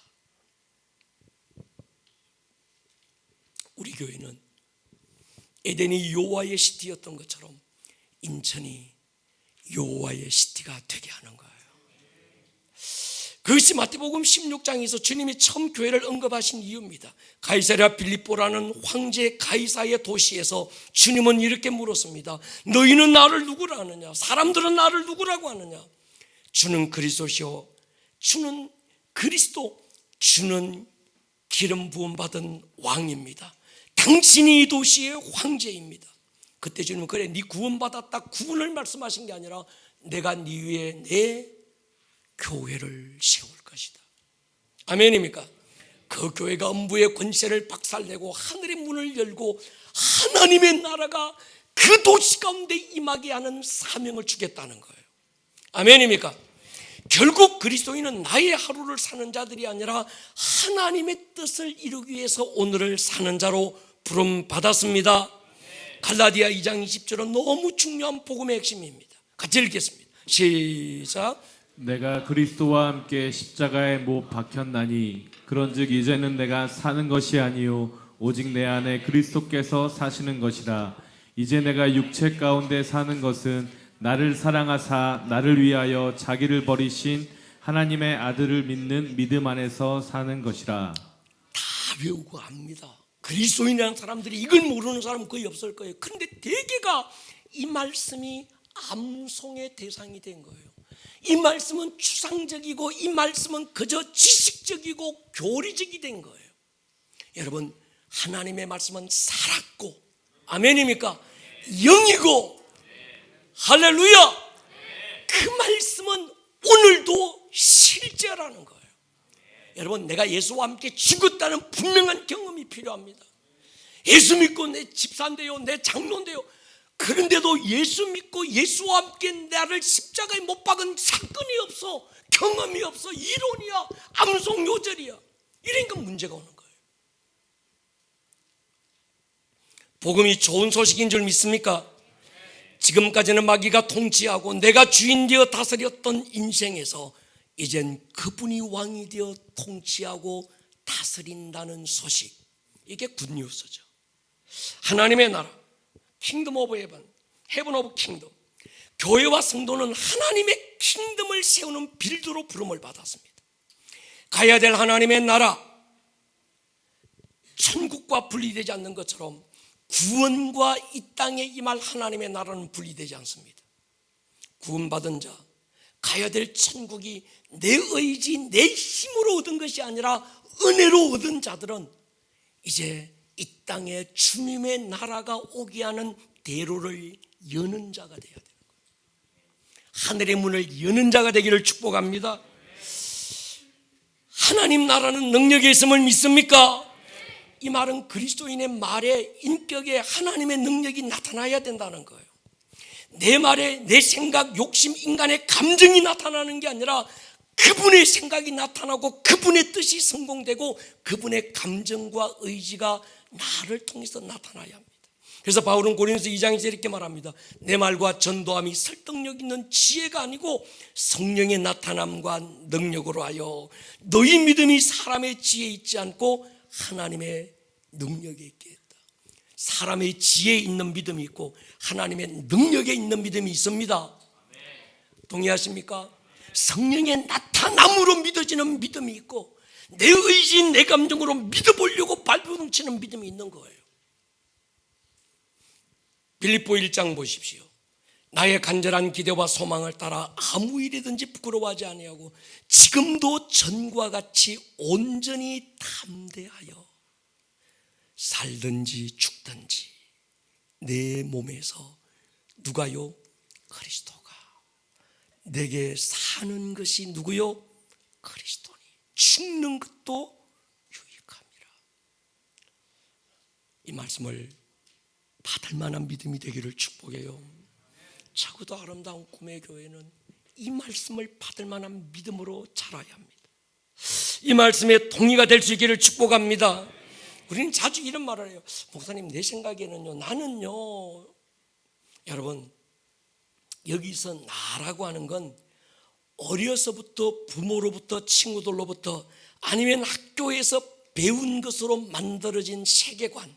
우리 교회는 에덴이 여호와의 시티였던 것처럼 인천이 여호와의 시티가 되게 하는 거예요. 그것이 마태복음 16장에서 주님이 처음 교회를 언급하신 이유입니다. 가이사랴 빌립보라는 황제 가이사의 도시에서 주님은 이렇게 물었습니다. 너희는 나를 누구라 하느냐? 사람들은 나를 누구라고 하느냐? 주는 그리스도시요, 주는 그리스도, 주는 기름 부음 받은 왕입니다. 당신이 이 도시의 황제입니다. 그때 주님은 그래, 네 구원받았다, 구원을 말씀하신 게 아니라 내가 네 위에 내 교회를 세울 것이다. 아멘입니까? 그 교회가 음부의 권세를 박살내고 하늘의 문을 열고 하나님의 나라가 그 도시 가운데 임하게 하는 사명을 주겠다는 거예요. 아멘입니까? 결국 그리스도인은 나의 하루를 사는 자들이 아니라 하나님의 뜻을 이루기 위해서 오늘을 사는 자로 부름 받았습니다. 갈라디아 2장 20절은 너무 중요한 복음의 핵심입니다. 같이 읽겠습니다. 시작. 내가 그리스도와 함께 십자가에 못 박혔나니 그런즉 이제는 내가 사는 것이 아니요 오직 내 안에 그리스도께서 사시는 것이라. 이제 내가 육체 가운데 사는 것은 나를 사랑하사 나를 위하여 자기를 버리신 하나님의 아들을 믿는 믿음 안에서 사는 것이라. 다 외우고 압니다. 그리스도인이라는 사람들이 이걸 모르는 사람은 거의 없을 거예요. 그런데 대개가 이 말씀이 암송의 대상이 된 거예요. 이 말씀은 추상적이고 이 말씀은 그저 지식적이고 교리적이 된 거예요. 여러분, 하나님의 말씀은 살았고, 아멘입니까? 영이고, 할렐루야! 그 말씀은 오늘도 실제라는 거예요. 여러분, 내가 예수와 함께 죽었다는 분명한 경험이 필요합니다. 예수 믿고 내 집사인데요, 내 장로인데요, 그런데도 예수 믿고 예수와 함께 나를 십자가에 못 박은 사건이 없어, 경험이 없어, 이론이야, 암송 요절이야, 이러니까 문제가 오는 거예요. 복음이 좋은 소식인 줄 믿습니까? 지금까지는 마귀가 통치하고 내가 주인 되어 다스렸던 인생에서 이젠 그분이 왕이 되어 통치하고 다스린다는 소식, 이게 굿뉴스죠. 하나님의 나라, 킹덤 오브 헤븐, 헤븐 오브 킹덤. 교회와 성도는 하나님의 킹덤을 세우는 빌드로 부름을 받았습니다. 가야 될 하나님의 나라, 천국과 분리되지 않는 것처럼 구원과 이 땅에 임할 하나님의 나라는 분리되지 않습니다. 구원받은 자, 가야 될 천국이 내 의지, 내 힘으로 얻은 것이 아니라 은혜로 얻은 자들은 이제 이 땅에 주님의 나라가 오게 하는 대로를 여는 자가 되어야 되는 거예요. 하늘의 문을 여는 자가 되기를 축복합니다. 하나님 나라는 능력이 있음을 믿습니까? 이 말은 그리스도인의 말에, 인격에 하나님의 능력이 나타나야 된다는 거예요. 내 말에 내 생각, 욕심, 인간의 감정이 나타나는 게 아니라 그분의 생각이 나타나고 그분의 뜻이 성공되고 그분의 감정과 의지가 나를 통해서 나타나야 합니다. 그래서 바울은 고린도서 2장에서 이렇게 말합니다. 내 말과 전도함이 설득력 있는 지혜가 아니고 성령의 나타남과 능력으로 하여 너희 믿음이 사람의 지혜에 있지 않고 하나님의 능력에 있게 했다. 사람의 지혜에 있는 믿음이 있고 하나님의 능력에 있는 믿음이 있습니다. 동의하십니까? 성령의 나타남으로 믿어지는 믿음이 있고 내 의지, 내 감정으로 믿어보려고 발버둥치는 믿음이 있는 거예요. 빌립보 1장 보십시오. 나의 간절한 기대와 소망을 따라 아무 일이든지 부끄러워하지 아니하고 지금도 전과 같이 온전히 담대하여 살든지 죽든지 내 몸에서 누가요? 그리스도가. 내게 사는 것이 누구요? 그리스도니. 죽는 것도 유익함이라. 이 말씀을 받을 만한 믿음이 되기를 축복해요. 차고도 아름다운 꿈의 교회는 이 말씀을 받을 만한 믿음으로 자라야 합니다. 이 말씀에 동의가 될 수 있기를 축복합니다. 우리는 자주 이런 말을 해요. 목사님, 내 생각에는요, 나는요. 여러분, 여기서 나라고 하는 건 어려서부터 부모로부터 친구들로부터 아니면 학교에서 배운 것으로 만들어진 세계관,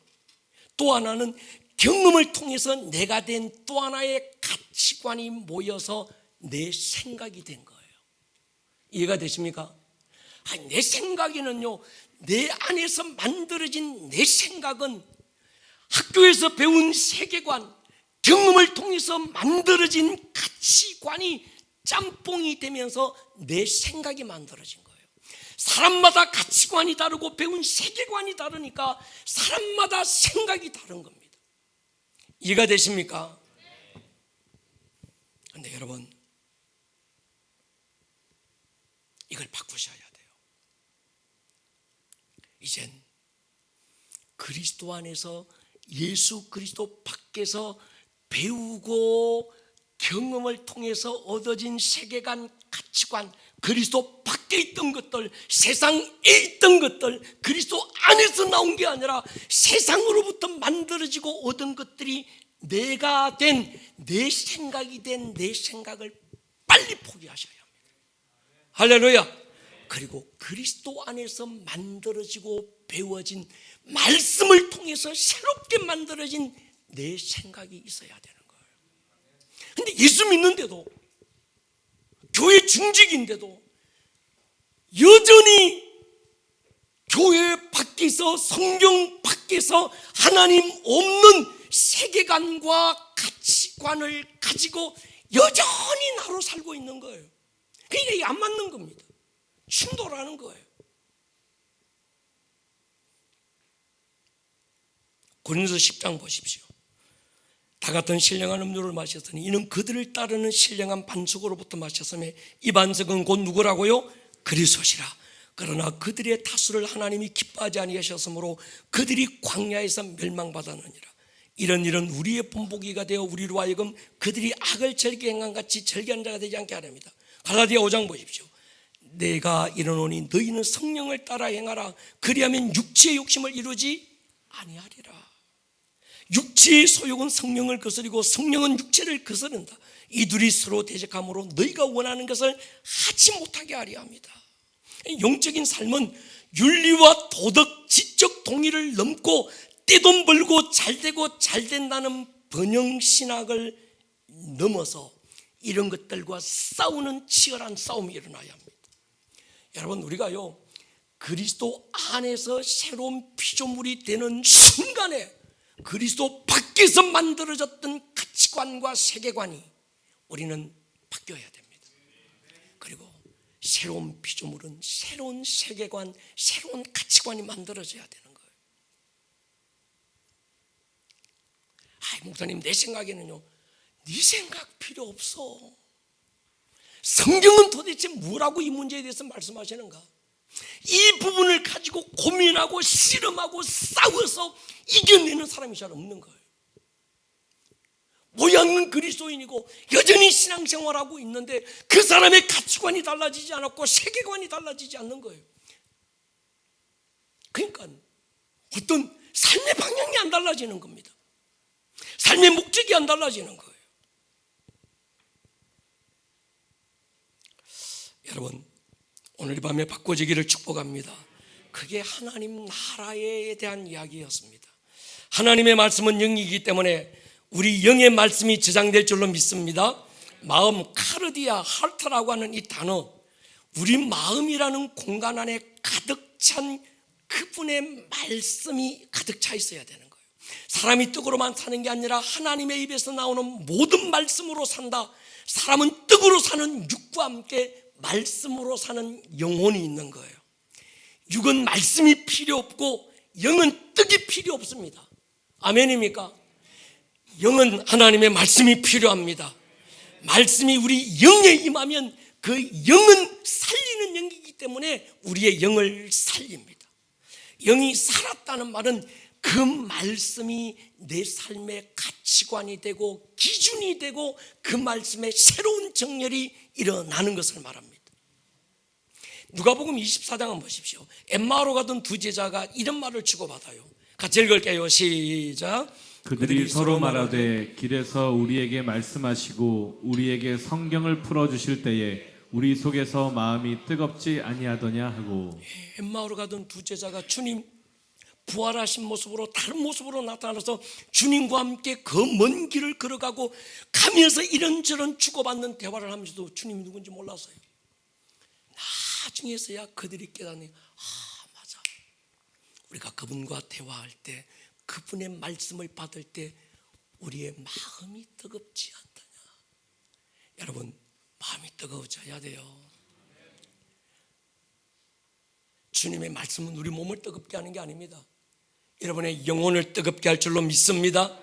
또 하나는 경험을 통해서 내가 된 또 하나의 가치관이 모여서 내 생각이 된 거예요. 이해가 되십니까? 아니, 내 생각에는요, 내 안에서 만들어진 내 생각은 학교에서 배운 세계관, 경험을 통해서 만들어진 가치관이 짬뽕이 되면서 내 생각이 만들어진 거예요. 사람마다 가치관이 다르고 배운 세계관이 다르니까 사람마다 생각이 다른 겁니다. 이해가 되십니까? 그런데 여러분, 이걸 바꾸셔야 돼요. 이젠 그리스도 안에서, 예수 그리스도 밖에서 배우고 경험을 통해서 얻어진 세계관, 가치관, 그리스도 밖에 있던 것들, 세상에 있던 것들, 그리스도 안에서 나온 게 아니라 세상으로부터 만들어지고 얻은 것들이 내가 된, 내 생각이 된 내 생각을 빨리 포기하셔야 합니다. 할렐루야. 그리고 그리스도 안에서 만들어지고 배워진 말씀을 통해서 새롭게 만들어진 내 생각이 있어야 되는 거예요. 근데 예수 믿는데도, 교회 중직인데도 여전히 교회 밖에서, 성경 밖에서 하나님 없는 세계관과 가치관을 가지고 여전히 나로 살고 있는 거예요. 그러니까 이게 안 맞는 겁니다. 충돌하는 거예요. 고린도서 10장 보십시오. 다 같은 신령한 음료를 마셨더니 이는 그들을 따르는 신령한 반석으로부터 마셨으며 이 반석은 곧 누구라고요? 그리스도시라. 그러나 그들의 다수를 하나님이 기뻐하지 아니하셨으므로 그들이 광야에서 멸망받았느니라. 이런 일은 우리의 본보기가 되어 우리로 하여금 그들이 악을 즐겨 행한 같이 즐겨한 자가 되지 않게 하렵니다. 갈라디아 5장 보십시오. 내가 이르노니 너희는 성령을 따라 행하라. 그리하면 육체의 욕심을 이루지 아니하리라. 육체의 소욕은 성령을 거스리고 성령은 육체를 거스른다. 이 둘이 서로 대적함으로 너희가 원하는 것을 하지 못하게 하려 합니다. 영적인 삶은 윤리와 도덕, 지적 동의를 넘고 떼돈 벌고 잘되고 잘된다는 번영신학을 넘어서 이런 것들과 싸우는 치열한 싸움이 일어나야 합니다. 여러분, 우리가요, 그리스도 안에서 새로운 피조물이 되는 순간에 그리스도 밖에서 만들어졌던 가치관과 세계관이 우리는 바뀌어야 됩니다. 그리고 새로운 피조물은 새로운 세계관, 새로운 가치관이 만들어져야 되는 거예요. 목사님, 내 생각에는요, 네 생각 필요 없어. 성경은 도대체 뭐라고 이 문제에 대해서 말씀하시는가? 이 부분을 가지고 고민하고 씨름하고 싸워서 이겨내는 사람이 잘 없는 거예요. 모양은 그리스도인이고 여전히 신앙생활하고 있는데 그 사람의 가치관이 달라지지 않았고 세계관이 달라지지 않는 거예요. 그러니까 어떤 삶의 방향이 안 달라지는 겁니다. 삶의 목적이 안 달라지는 거예요. 여러분, 오늘 밤에 바꿔지기를 축복합니다. 그게 하나님 나라에 대한 이야기였습니다. 하나님의 말씀은 영이기 때문에 우리 영의 말씀이 저장될 줄로 믿습니다. 마음, 카르디아, 하트라고 하는 이 단어, 우리 마음이라는 공간 안에 가득 찬 그분의 말씀이 가득 차 있어야 되는 거예요. 사람이 떡으로만 사는 게 아니라 하나님의 입에서 나오는 모든 말씀으로 산다. 사람은 떡으로 사는 육과 함께 말씀으로 사는 영혼이 있는 거예요. 육은 말씀이 필요 없고 영은 떡이 필요 없습니다. 아멘입니까? 영은 하나님의 말씀이 필요합니다. 말씀이 우리 영에 임하면 그 영은 살리는 영이기 때문에 우리의 영을 살립니다. 영이 살았다는 말은 그 말씀이 내 삶의 가치관이 되고 기준이 되고 그 말씀에 새로운 정렬이 일어나는 것을 말합니다. 누가복음 24장 한번 보십시오. 엠마오로 가던 두 제자가 이런 말을 주고받아요. 같이 읽을게요. 시작. 그들이 서로 말하되 길에서 우리에게 말씀하시고 우리에게 성경을 풀어주실 때에 우리 속에서 마음이 뜨겁지 아니하더냐 하고. 엠마오로 가던 두 제자가 주님 부활하신 모습으로 다른 모습으로 나타나서 주님과 함께 그 먼 길을 걸어가고 가면서 이런저런 주고받는 대화를 하면서도 주님이 누군지 몰랐어요. 나중에서야 그들이 깨닫니, 맞아, 우리가 그분과 대화할 때 그분의 말씀을 받을 때 우리의 마음이 뜨겁지 않더냐. 여러분, 마음이 뜨거워져야 돼요. 주님의 말씀은 우리 몸을 뜨겁게 하는 게 아닙니다. 여러분의 영혼을 뜨겁게 할 줄로 믿습니다.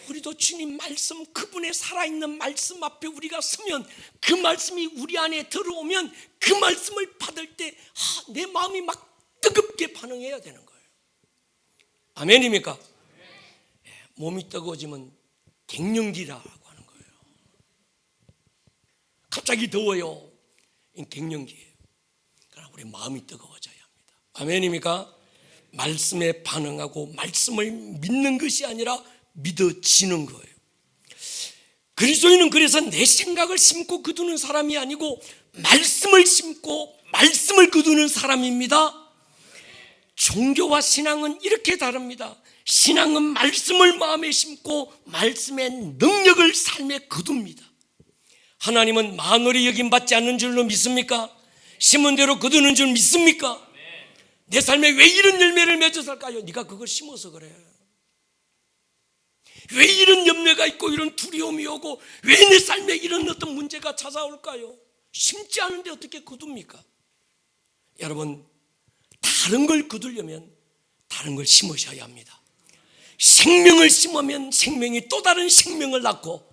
우리도 주님 말씀, 그분의 살아있는 말씀 앞에 우리가 서면 그 말씀이 우리 안에 들어오면 그 말씀을 받을 때 내 마음이 막 뜨겁게 반응해야 되는 거예요. 아멘입니까? 몸이 뜨거워지면 갱년기라고 하는 거예요. 갑자기 더워요. 이 갱년기예요. 그러나 우리 마음이 뜨거워져야 합니다. 아멘입니까? 말씀에 반응하고 말씀을 믿는 것이 아니라 믿어지는 거예요. 그리스도인은 그래서 내 생각을 심고 거두는 사람이 아니고 말씀을 심고 말씀을 거두는 사람입니다. 종교와 신앙은 이렇게 다릅니다. 신앙은 말씀을 마음에 심고 말씀의 능력을 삶에 거둡니다. 하나님은 만월이 여김받지 않는 줄로 믿습니까? 심은 대로 거두는 줄 믿습니까? 내 삶에 왜 이런 열매를 맺어 살까요? 네가 그걸 심어서 그래. 왜 이런 염려가 있고 이런 두려움이 오고 왜 내 삶에 이런 어떤 문제가 찾아올까요? 심지 않은데 어떻게 거둡니까? 여러분, 다른 걸 거두려면 다른 걸 심으셔야 합니다. 생명을 심으면 생명이 또 다른 생명을 낳고,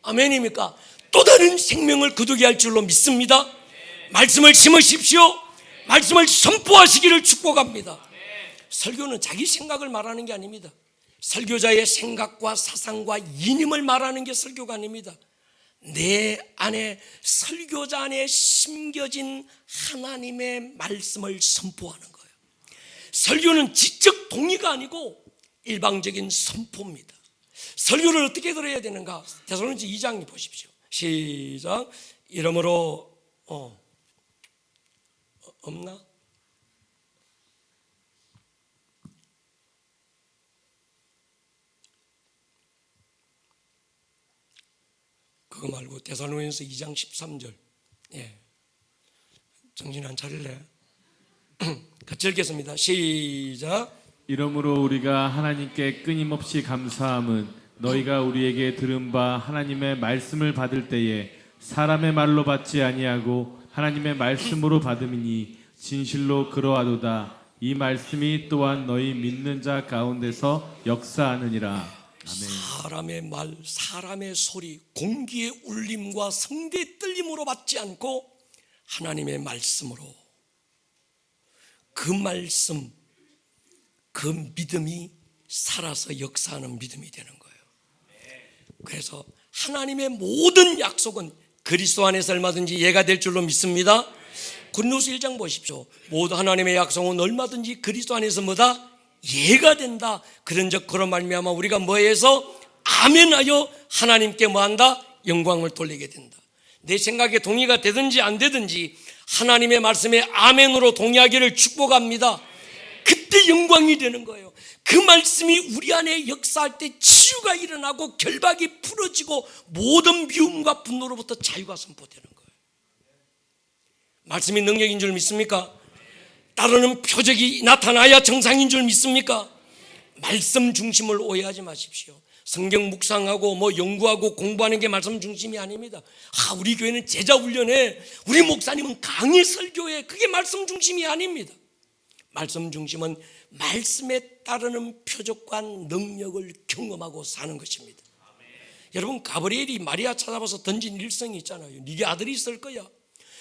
아멘입니까? 또 다른 생명을 거두게 할 줄로 믿습니다. 말씀을 심으십시오. 말씀을 선포하시기를 축복합니다. 설교는 자기 생각을 말하는 게 아닙니다. 설교자의 생각과 사상과 이념을 말하는 게 설교가 아닙니다. 내 안에, 설교자 안에 심겨진 하나님의 말씀을 선포하는 거예요. 설교는 지적 동의가 아니고 일방적인 선포입니다. 설교를 어떻게 들어야 되는가? 데살로니가서 2장 보십시오. 시작. 이러므로 없나? 그거 말고 데살로니가서 2장 13절. 정신 안 차릴래? 같이 읽겠습니다. 시작. 이러므로 우리가 하나님께 끊임없이 감사함은 너희가 우리에게 들은 바 하나님의 말씀을 받을 때에 사람의 말로 받지 아니하고 하나님의 말씀으로 받음이니 진실로 그러하도다. 이 말씀이 또한 너희 믿는 자 가운데서 역사하느니라. 아멘. 사람의 말, 사람의 소리, 공기의 울림과 성대의 떨림으로 받지 않고 하나님의 말씀으로, 그 말씀, 그 믿음이 살아서 역사하는 믿음이 되는 거예요. 그래서 하나님의 모든 약속은 그리스도 안에서 얼마든지 예가 될 줄로 믿습니다. 고린도서 1장 보십시오. 모두 하나님의 약속은 얼마든지 그리스도 안에서 뭐다? 예가 된다. 그런즉 그런 말미암아 우리가 뭐해서 아멘하여 하나님께 뭐한다? 영광을 돌리게 된다. 내 생각에 동의가 되든지 안 되든지 하나님의 말씀에 아멘으로 동의하기를 축복합니다. 그때 영광이 되는 거예요. 그 말씀이 우리 안에 역사할 때 치유가 일어나고 결박이 풀어지고 모든 미움과 분노로부터 자유가 선포되는 거예요. 말씀이 능력인 줄 믿습니까? 따르는 표적이 나타나야 정상인 줄 믿습니까? 말씀 중심을 오해하지 마십시오. 성경 묵상하고 연구하고 공부하는 게 말씀 중심이 아닙니다. 우리 교회는 제자 훈련해, 우리 목사님은 강의 설교해, 그게 말씀 중심이 아닙니다. 말씀 중심은 말씀에 따르는 표적과 능력을 경험하고 사는 것입니다. 여러분, 가브리엘이 마리아 찾아와서 던진 일성이 있잖아요. 네게 아들이 있을 거야.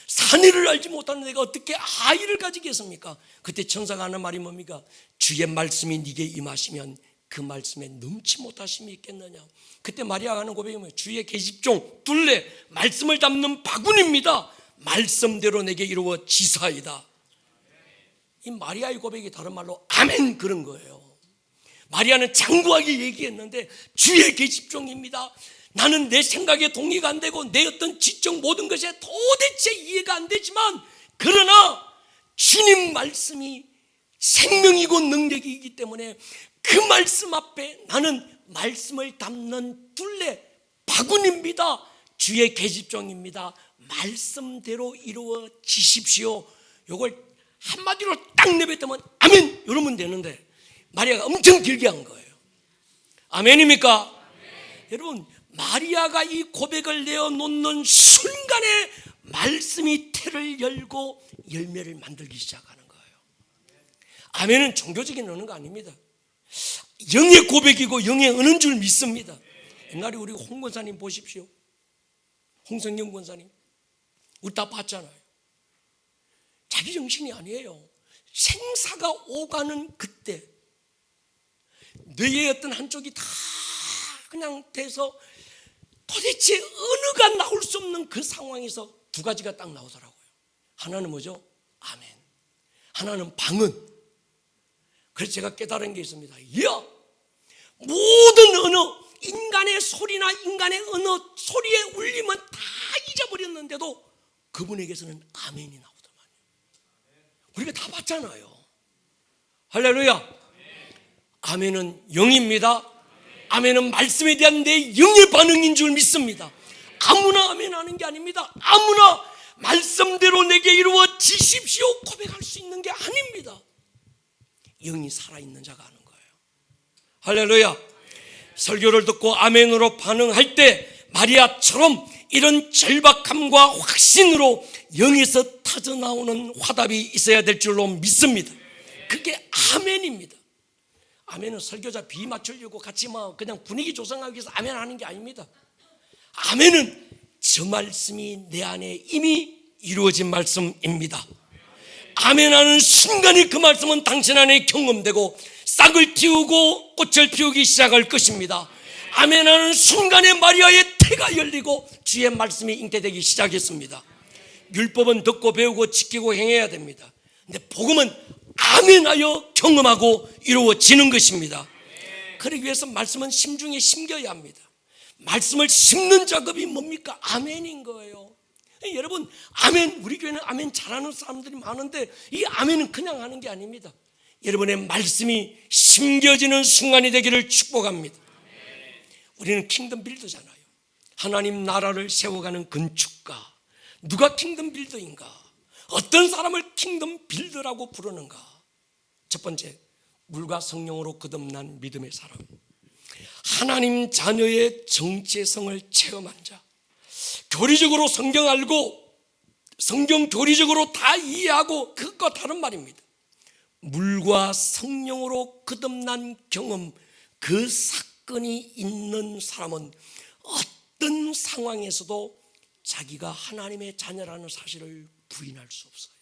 산이를 알지 못하는 내가 어떻게 아이를 가지겠습니까? 그때 천사가 하는 말이 뭡니까? 주의 말씀이 네게 임하시면 그 말씀에 넘치 못하심이 있겠느냐. 그때 마리아가 하는 고백이 뭐예요? 주의 계집종 둘레 말씀을 담는 바구니입니다. 말씀대로 내게 이루어 지사이다. 이 마리아의 고백이 다른 말로 아멘, 그런 거예요. 마리아는 장구하게 얘기했는데 주의 계집종입니다. 나는 내 생각에 동의가 안 되고 내 어떤 지적 모든 것에 도대체 이해가 안 되지만, 그러나 주님 말씀이 생명이고 능력이기 때문에 그 말씀 앞에 나는 말씀을 담는 둘레 바구니입니다. 주의 계집종입니다. 말씀대로 이루어지십시오. 이걸 한마디로 딱 내뱉으면 아멘 이러면 되는데 마리아가 엄청 길게 한 거예요. 아멘입니까? 여러분, 마리아가 이 고백을 내어놓는 순간에 말씀이 태를 열고 열매를 만들기 시작하는 거예요. 아멘은 종교적인 언어가 아닙니다. 영의 고백이고 영의 언어인 줄 믿습니다. 옛날에 우리 홍 권사님 보십시오. 홍성경 권사님, 우리 다 봤잖아요. 자기 정신이 아니에요. 생사가 오가는 그때 뇌의 어떤 한쪽이 다 그냥 돼서 도대체 언어가 나올 수 없는 그 상황에서 두 가지가 딱 나오더라고요. 하나는 뭐죠? 아멘. 하나는 방언. 그래서 제가 깨달은 게 있습니다. 모든 언어, 인간의 소리나 인간의 언어 소리의 울림은 다 잊어버렸는데도 그분에게서는 아멘이 나오더만요. 우리가 다 봤잖아요. 할렐루야. 아멘은 영입니다. 아멘은 말씀에 대한 내 영의 반응인 줄 믿습니다. 아무나 아멘 하는 게 아닙니다. 아무나 말씀대로 내게 이루어지십시오 고백할 수 있는 게 아닙니다. 영이 살아있는 자가 하는 거예요. 할렐루야. 설교를 듣고 아멘으로 반응할 때 마리아처럼 이런 절박함과 확신으로 영에서 터져나오는 화답이 있어야 될 줄로 믿습니다. 그게 아멘입니다. 아멘은 설교자 비 맞추려고 같이 그냥 분위기 조성하기 위해서 아멘 하는 게 아닙니다. 아멘은 저 말씀이 내 안에 이미 이루어진 말씀입니다. 아멘 하는 순간에 그 말씀은 당신 안에 경험되고 싹을 틔우고 꽃을 피우기 시작할 것입니다. 아멘 하는 순간에 마리아의 태가 열리고 주의 말씀이 잉태되기 시작했습니다. 율법은 듣고 배우고 지키고 행해야 됩니다. 근데 복음은 아멘하여 경험하고 이루어지는 것입니다. 그러기 위해서 말씀은 심중에 심겨야 합니다. 말씀을 심는 작업이 뭡니까? 아멘인 거예요. 여러분, 아멘, 우리 교회는 아멘 잘하는 사람들이 많은데 이 아멘은 그냥 하는 게 아닙니다. 여러분의 말씀이 심겨지는 순간이 되기를 축복합니다. 우리는 킹덤 빌더잖아요. 하나님 나라를 세워가는 건축가. 누가 킹덤 빌더인가? 어떤 사람을 킹덤 빌더라고 부르는가? 첫 번째, 물과 성령으로 거듭난 믿음의 사람, 하나님 자녀의 정체성을 체험한 자, 교리적으로 성경 알고 성경 교리적으로 다 이해하고 그것과 다른 말입니다. 물과 성령으로 거듭난 경험, 그 사건이 있는 사람은 어떤 상황에서도 자기가 하나님의 자녀라는 사실을 부인할 수 없어요.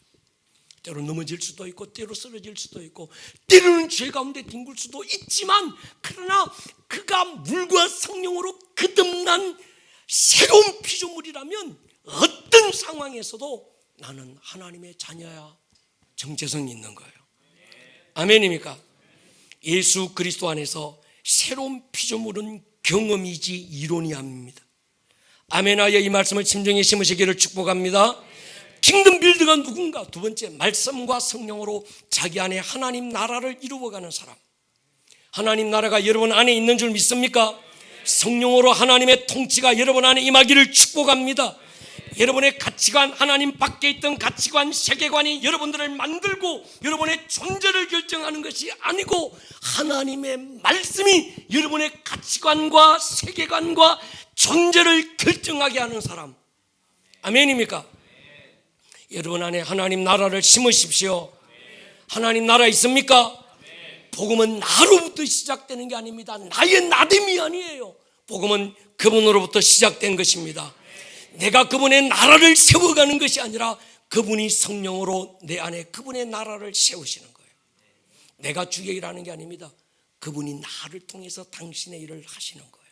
때로 넘어질 수도 있고 때로 쓰러질 수도 있고 때로는 죄 가운데 뒹굴 수도 있지만, 그러나 그가 물과 성령으로 거듭난 새로운 피조물이라면 어떤 상황에서도 나는 하나님의 자녀야, 정체성이 있는 거예요. 아멘입니까? 예수 그리스도 안에서 새로운 피조물은 경험이지 이론이 아닙니다. 아멘하여 이 말씀을 심정에 심으시기를 축복합니다. 킹덤 빌드가 누군가? 두 번째, 말씀과 성령으로 자기 안에 하나님 나라를 이루어가는 사람. 하나님 나라가 여러분 안에 있는 줄 믿습니까? 성령으로 하나님의 통치가 여러분 안에 임하기를 축복합니다. 여러분의 가치관, 하나님 밖에 있던 가치관, 세계관이 여러분들을 만들고 여러분의 존재를 결정하는 것이 아니고 하나님의 말씀이 여러분의 가치관과 세계관과 존재를 결정하게 하는 사람. 아멘입니까? 여러분 안에 하나님 나라를 심으십시오. 하나님 나라 있습니까? 복음은 나로부터 시작되는 게 아닙니다. 나의 나됨이 아니에요. 복음은 그분으로부터 시작된 것입니다. 내가 그분의 나라를 세워가는 것이 아니라 그분이 성령으로 내 안에 그분의 나라를 세우시는 거예요. 내가 주의 일하는 게 아닙니다. 그분이 나를 통해서 당신의 일을 하시는 거예요.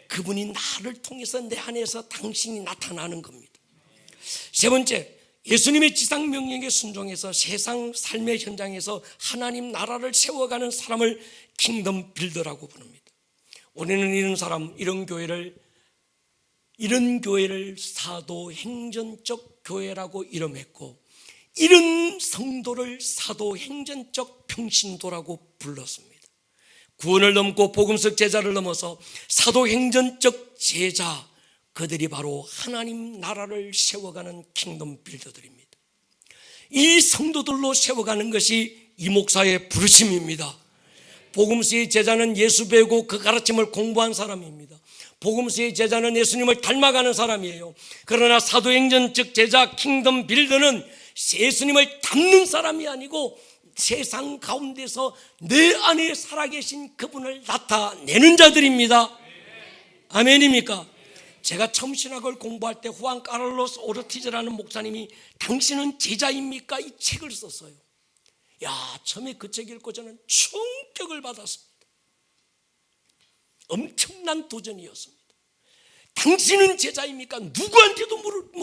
그분이 나를 통해서 내 안에서 당신이 나타나는 겁니다. 세 번째, 예수님의 지상 명령에 순종해서 세상 삶의 현장에서 하나님 나라를 세워가는 사람을 킹덤 빌더라고 부릅니다. 우리는 이런 교회를 사도행전적 교회라고 이름했고, 이런 성도를 사도행전적 평신도라고 불렀습니다. 구원을 넘고 복음적 제자를 넘어서 사도행전적 제자, 그들이 바로 하나님 나라를 세워가는 킹덤 빌더들입니다. 이 성도들로 세워가는 것이 이 목사의 부르심입니다. 복음서의 제자는 예수 배우고 그 가르침을 공부한 사람입니다. 복음서의 제자는 예수님을 닮아가는 사람이에요. 그러나 사도행전적 제자 킹덤 빌더는 예수님을 닮는 사람이 아니고 세상 가운데서 내 안에 살아계신 그분을 나타내는 자들입니다. 아멘입니까? 제가 처음 신학을 공부할 때 후안 카를로스 오르티즈라는 목사님이 당신은 제자입니까? 이 책을 썼어요. 처음에 그 책 읽고 저는 충격을 받았습니다. 엄청난 도전이었습니다. 당신은 제자입니까? 누구한테도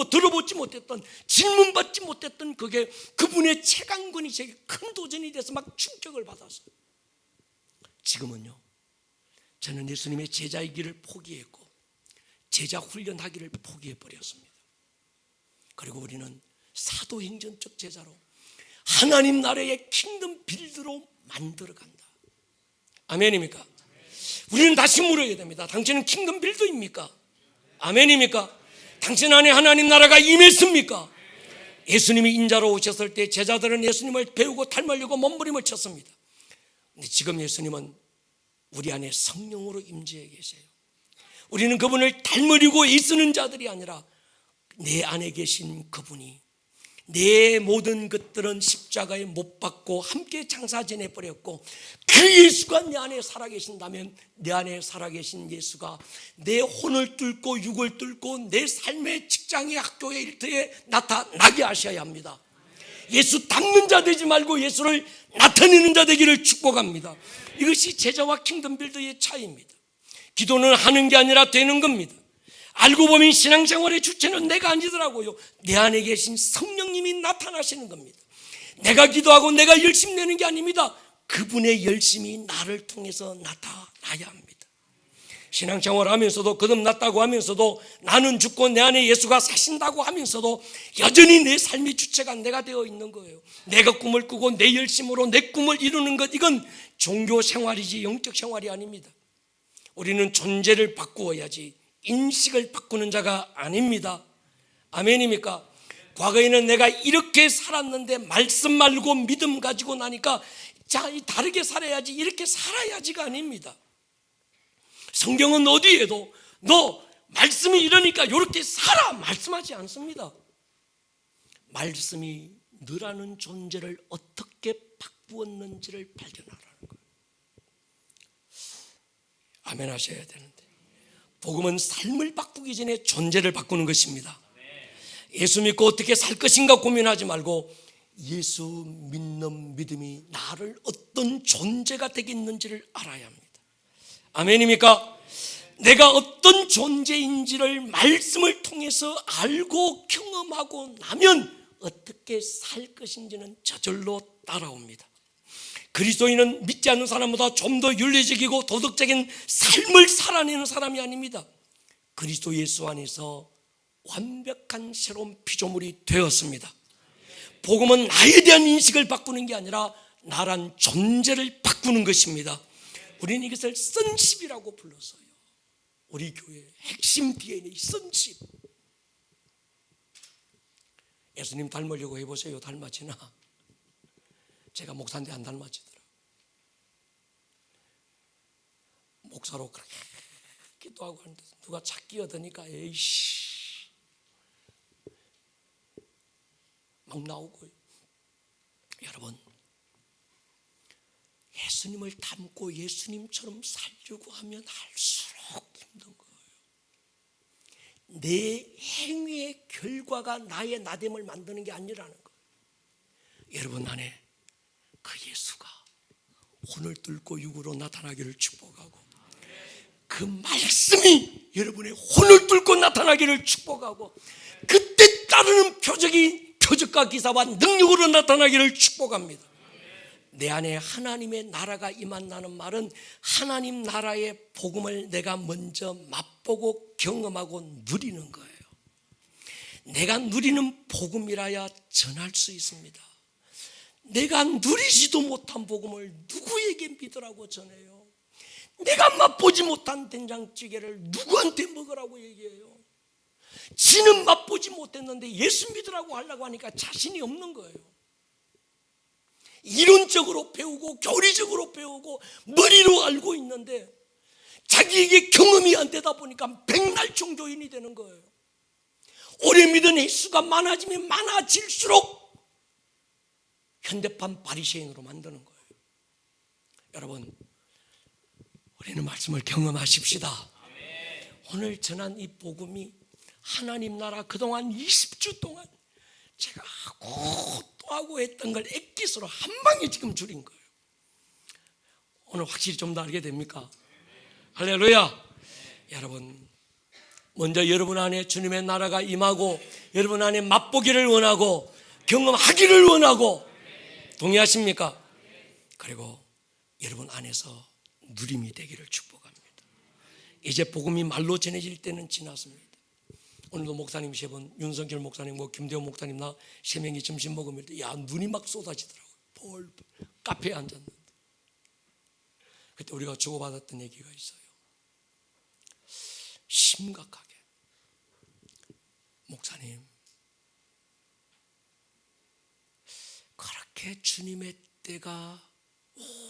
들어보지 못했던, 질문받지 못했던 그분의 책 한 권이 제게 큰 도전이 돼서 막 충격을 받았어요. 지금은요, 저는 예수님의 제자의 길을 포기했고 제자 훈련하기를 포기해버렸습니다. 그리고 우리는 사도행전적 제자로 하나님 나라의 킹덤 빌드로 만들어간다. 아멘입니까? 우리는 다시 물어야 됩니다. 당신은 킹덤 빌더입니까? 아멘입니까? 당신 안에 하나님 나라가 임했습니까? 예수님이 인자로 오셨을 때 제자들은 예수님을 배우고 닮으려고 몸부림을 쳤습니다. 근데 지금 예수님은 우리 안에 성령으로 임재해 계세요. 우리는 그분을 닮으려고 애쓰는 자들이 아니라 내 안에 계신 그분이 내 모든 것들은 십자가에 못 박고 함께 장사 지내버렸고 그 예수가 내 안에 살아계신다면 내 안에 살아계신 예수가 내 혼을 뚫고 육을 뚫고 내 삶의 직장의 학교의 일터에 나타나게 하셔야 합니다. 예수 닮는 자 되지 말고 예수를 나타내는 자 되기를 축복합니다. 이것이 제자와 킹덤 빌더의 차이입니다. 기도는 하는 게 아니라 되는 겁니다. 알고 보면 신앙생활의 주체는 내가 아니더라고요. 내 안에 계신 성령님이 나타나시는 겁니다. 내가 기도하고 내가 열심 내는 게 아닙니다. 그분의 열심이 나를 통해서 나타나야 합니다. 신앙생활 하면서도 거듭났다고 하면서도 나는 죽고 내 안에 예수가 사신다고 하면서도 여전히 내 삶의 주체가 내가 되어 있는 거예요. 내가 꿈을 꾸고 내 열심으로 내 꿈을 이루는 것, 이건 종교 생활이지 영적 생활이 아닙니다. 우리는 존재를 바꾸어야지 인식을 바꾸는 자가 아닙니다. 아멘입니까? 과거에는 내가 이렇게 살았는데 말씀 말고 믿음 가지고 나니까 다르게 살아야지, 이렇게 살아야지가 아닙니다. 성경은 어디에도 너 말씀이 이러니까 이렇게 살아 말씀하지 않습니다. 말씀이 너라는 존재를 어떻게 바꾸었는지를 발견하라는 거예요. 아멘 하셔야 되는데, 복음은 삶을 바꾸기 전에 존재를 바꾸는 것입니다. 예수 믿고 어떻게 살 것인가 고민하지 말고 예수 믿는 믿음이 나를 어떤 존재가 되겠는지를 알아야 합니다. 아멘입니까? 내가 어떤 존재인지를 말씀을 통해서 알고 경험하고 나면 어떻게 살 것인지는 저절로 따라옵니다. 그리스도인은 믿지 않는 사람보다 좀 더 윤리적이고 도덕적인 삶을 살아내는 사람이 아닙니다. 그리스도 예수 안에서 완벽한 새로운 피조물이 되었습니다. 복음은 나에 대한 인식을 바꾸는 게 아니라 나란 존재를 바꾸는 것입니다. 우리는 이것을 선십이라고 불렀어요. 우리 교회의 핵심 DNA 선십. 예수님 닮으려고 해보세요. 닮아지나? 제가 목사인데 안 닮아지더라. 목사로 그렇게 기도하고 하는데 누가 착 끼어드니까 에이씨 막 나오고요. 여러분, 예수님을 닮고 예수님처럼 살려고 하면 할수록 힘든 거예요. 내 행위의 결과가 나의 나됨을 만드는 게 아니라는 거예요. 여러분 안에 그 예수가 혼을 뚫고 육으로 나타나기를 축복하고, 그 말씀이 여러분의 혼을 뚫고 나타나기를 축복하고, 그때 따르는 표적과 기사와 능력으로 나타나기를 축복합니다. 내 안에 하나님의 나라가 임한다는 말은 하나님 나라의 복음을 내가 먼저 맛보고 경험하고 누리는 거예요. 내가 누리는 복음이라야 전할 수 있습니다. 내가 누리지도 못한 복음을 누구에게 믿으라고 전해요? 내가 맛보지 못한 된장찌개를 누구한테 먹으라고 얘기해요? 지는 맛보지 못했는데 예수 믿으라고 하려고 하니까 자신이 없는 거예요. 이론적으로 배우고 교리적으로 배우고 머리로 알고 있는데 자기에게 경험이 안 되다 보니까 백날 종교인이 되는 거예요. 오래 믿은 횟수가 많아지면 많아질수록 현대판 바리새인으로 만드는 거예요. 여러분, 우리는 말씀을 경험하십시다. 오늘 전한 이 복음이 하나님 나라 그동안 20주 동안 제가 하고 또 하고 했던 걸 액기스로 한 방에 지금 줄인 거예요. 오늘 확실히 좀 더 알게 됩니까? 할렐루야. 여러분, 먼저 여러분 안에 주님의 나라가 임하고 여러분 안에 맛보기를 원하고 경험하기를 원하고, 동의하십니까? 그리고 여러분 안에서 누림이 되기를 축복합니다. 이제 복음이 말로 전해질 때는 지났습니다. 오늘도 목사님 세 분, 윤성길 목사님과 김대호 목사님 나 세 명이 점심 먹으면 야 눈이 막 쏟아지더라고요. 볼 카페에 앉았는데 그때 우리가 주고받았던 얘기가 있어요. 심각하게 목사님, 그렇게 주님의 때가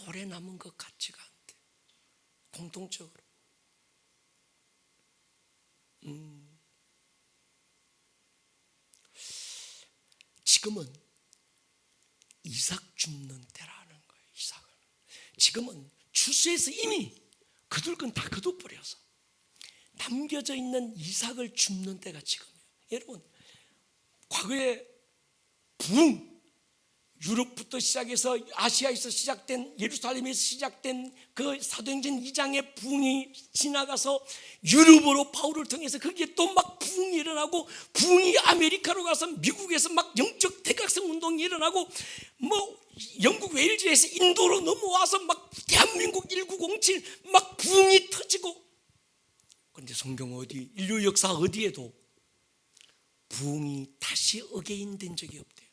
오래 남은 것 같지가 않대. 공통적으로. 지금은 이삭 줍는 때라는 거예요. 이삭을. 지금은 추수해서 이미 거둘 건 다 거둬버려서 남겨져 있는 이삭을 줍는 때가 지금이에요. 여러분, 과거에 부흥, 유럽부터 시작해서 아시아에서 시작된, 예루살렘에서 시작된 그 사도행전 2장의 부흥이 지나가서 유럽으로 바울을 통해서 거기에 또 막 부흥이 일어나고, 부흥이 아메리카로 가서 미국에서 막 영적 대각성 운동이 일어나고, 뭐 영국 웨일즈에서 인도로 넘어와서 막 대한민국 1907 막 부흥이 터지고. 그런데 성경 어디, 인류 역사 어디에도 부흥이 다시 어게인 된 적이 없대요.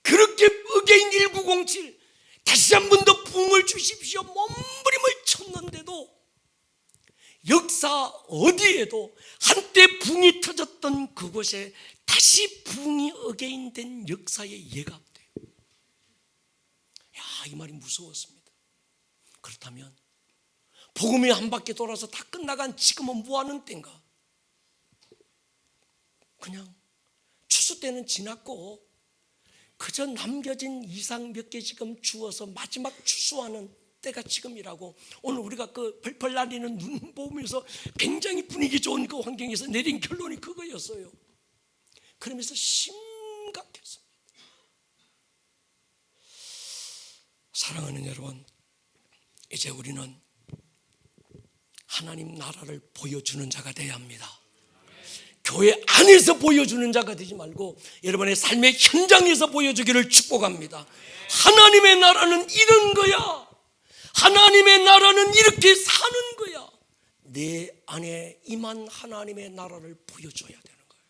그렇게 어게인 1907 다시 한 번 더 부흥을 주십시오 몸부림을 쳤는데도 역사 어디에도 한때 부흥이 터졌던 그곳에 다시 부흥이 어게인 된 역사의 예가 없대요. 야, 이 말이 무서웠습니다. 그렇다면 복음이 한 바퀴 돌아서 다 끝나간 지금은 뭐하는 때인가? 그냥 추수 때는 지났고 그저 남겨진 이삭 몇 개 지금 주워서 마지막 추수하는 때가 지금이라고. 오늘 우리가 그 펄펄 날리는 눈 보면서 굉장히 분위기 좋은 그 환경에서 내린 결론이 그거였어요. 그러면서 심각했습니다. 사랑하는 여러분, 이제 우리는 하나님 나라를 보여주는 자가 되어야 합니다. 교회 안에서 보여주는 자가 되지 말고 여러분의 삶의 현장에서 보여주기를 축복합니다. 하나님의 나라는 이런 거야. 하나님의 나라는 이렇게 사는 거야. 내 안에 임한 하나님의 나라를 보여줘야 되는 거예요.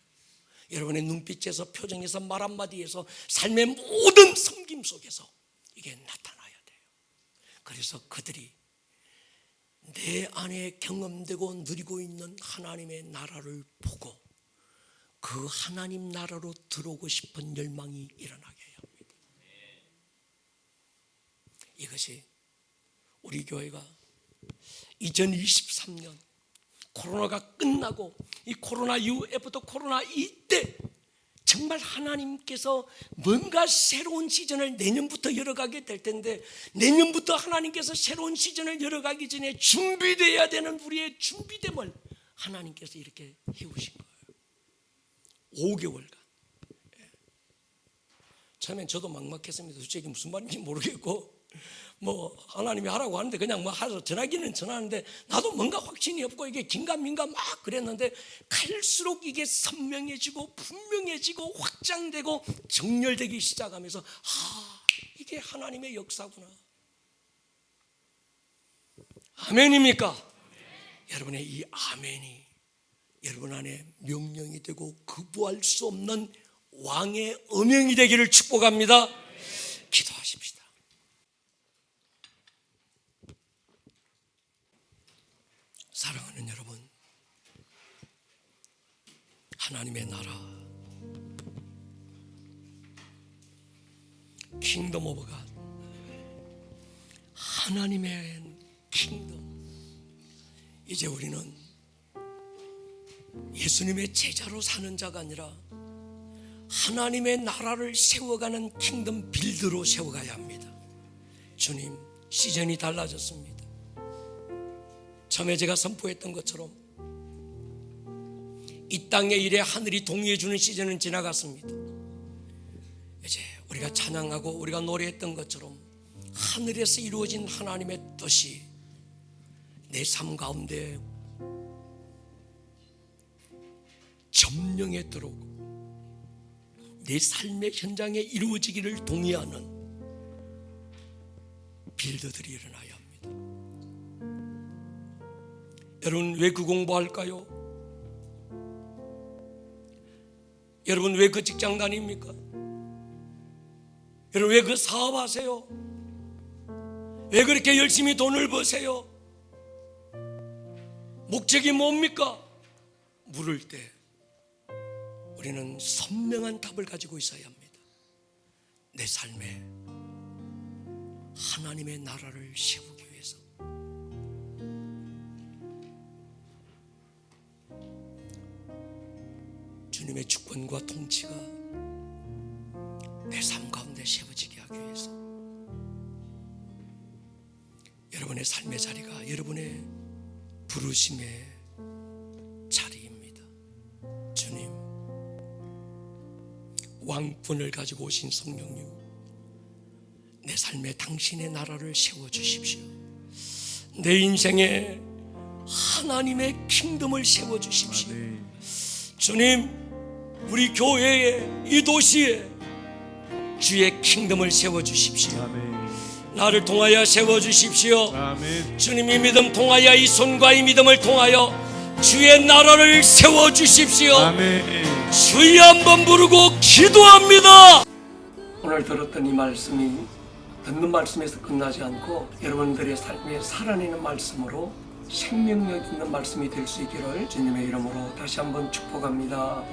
여러분의 눈빛에서, 표정에서, 말 한마디에서, 삶의 모든 섬김 속에서 이게 나타나야 돼요. 그래서 그들이 내 안에 경험되고 누리고 있는 하나님의 나라를 보고 그 하나님 나라로 들어오고 싶은 열망이 일어나게 해야 합니다. 이것이 우리 교회가 2023년 코로나가 끝나고 이 코로나 이후에부터 코로나 이때 정말 하나님께서 뭔가 새로운 시즌을 내년부터 열어가게 될 텐데, 내년부터 하나님께서 새로운 시즌을 열어가기 전에 준비되어야 되는 우리의 준비됨을 하나님께서 이렇게 해오신 거예요. 5개월간. 처음엔 저도 막막했습니다. 솔직히 무슨 말인지 모르겠고, 뭐 하나님이 하라고 하는데 그냥 뭐 하서 전하기는 전하는데 나도 뭔가 확신이 없고 이게 긴가민가 막 그랬는데, 갈수록 이게 선명해지고 분명해지고 확장되고 정렬되기 시작하면서 이게 하나님의 역사구나. 아멘입니까? 여러분의 이 아멘이 여러분 안에 명령이 되고 거부할 수 없는 왕의 음명이 되기를 축복합니다. 기도하십시다. 사랑하는 여러분, 하나님의 나라, 킹덤 오브 갓, 하나님의 킹덤. 이제 우리는 예수님의 제자로 사는 자가 아니라 하나님의 나라를 세워가는 킹덤 빌드로 세워가야 합니다. 주님, 시즌이 달라졌습니다. 처음에 제가 선포했던 것처럼 이 땅의 일에 하늘이 동의해 주는 시즌은 지나갔습니다. 이제 우리가 찬양하고 우리가 노래했던 것처럼 하늘에서 이루어진 하나님의 뜻이 내 삶 가운데 점령에 들어오고 내 삶의 현장에 이루어지기를 동의하는 빌드들이 일어나야 합니다. 여러분, 왜 그 공부할까요? 여러분, 왜 그 직장 다닙니까? 여러분, 왜 그 사업하세요? 왜 그렇게 열심히 돈을 버세요? 목적이 뭡니까? 물을 때 우리는 선명한 답을 가지고 있어야 합니다. 내 삶에 하나님의 나라를 세우기 위해서. 주님의 주권과 통치가 내 삶 가운데 세워지게 하기 위해서. 여러분의 삶의 자리가 여러분의 부르심의 자리입니다. 주님, 왕권을 가지고 오신 성령님, 내 삶에 당신의 나라를 세워주십시오. 내 인생에 하나님의 킹덤을 세워주십시오. 주님, 우리 교회에, 이 도시에 주의 킹덤을 세워주십시오. 나를 통하여 세워주십시오. 주님의 믿음 통하여, 이 손과 이 믿음을 통하여 주의 나라를 세워주십시오. 주여 한번 부르고 기도합니다. 오늘 들었던 이 말씀이 듣는 말씀에서 끝나지 않고 여러분들의 삶에 살아내는 말씀으로 생명력 있는 말씀이 될 수 있기를 주님의 이름으로 다시 한번 축복합니다.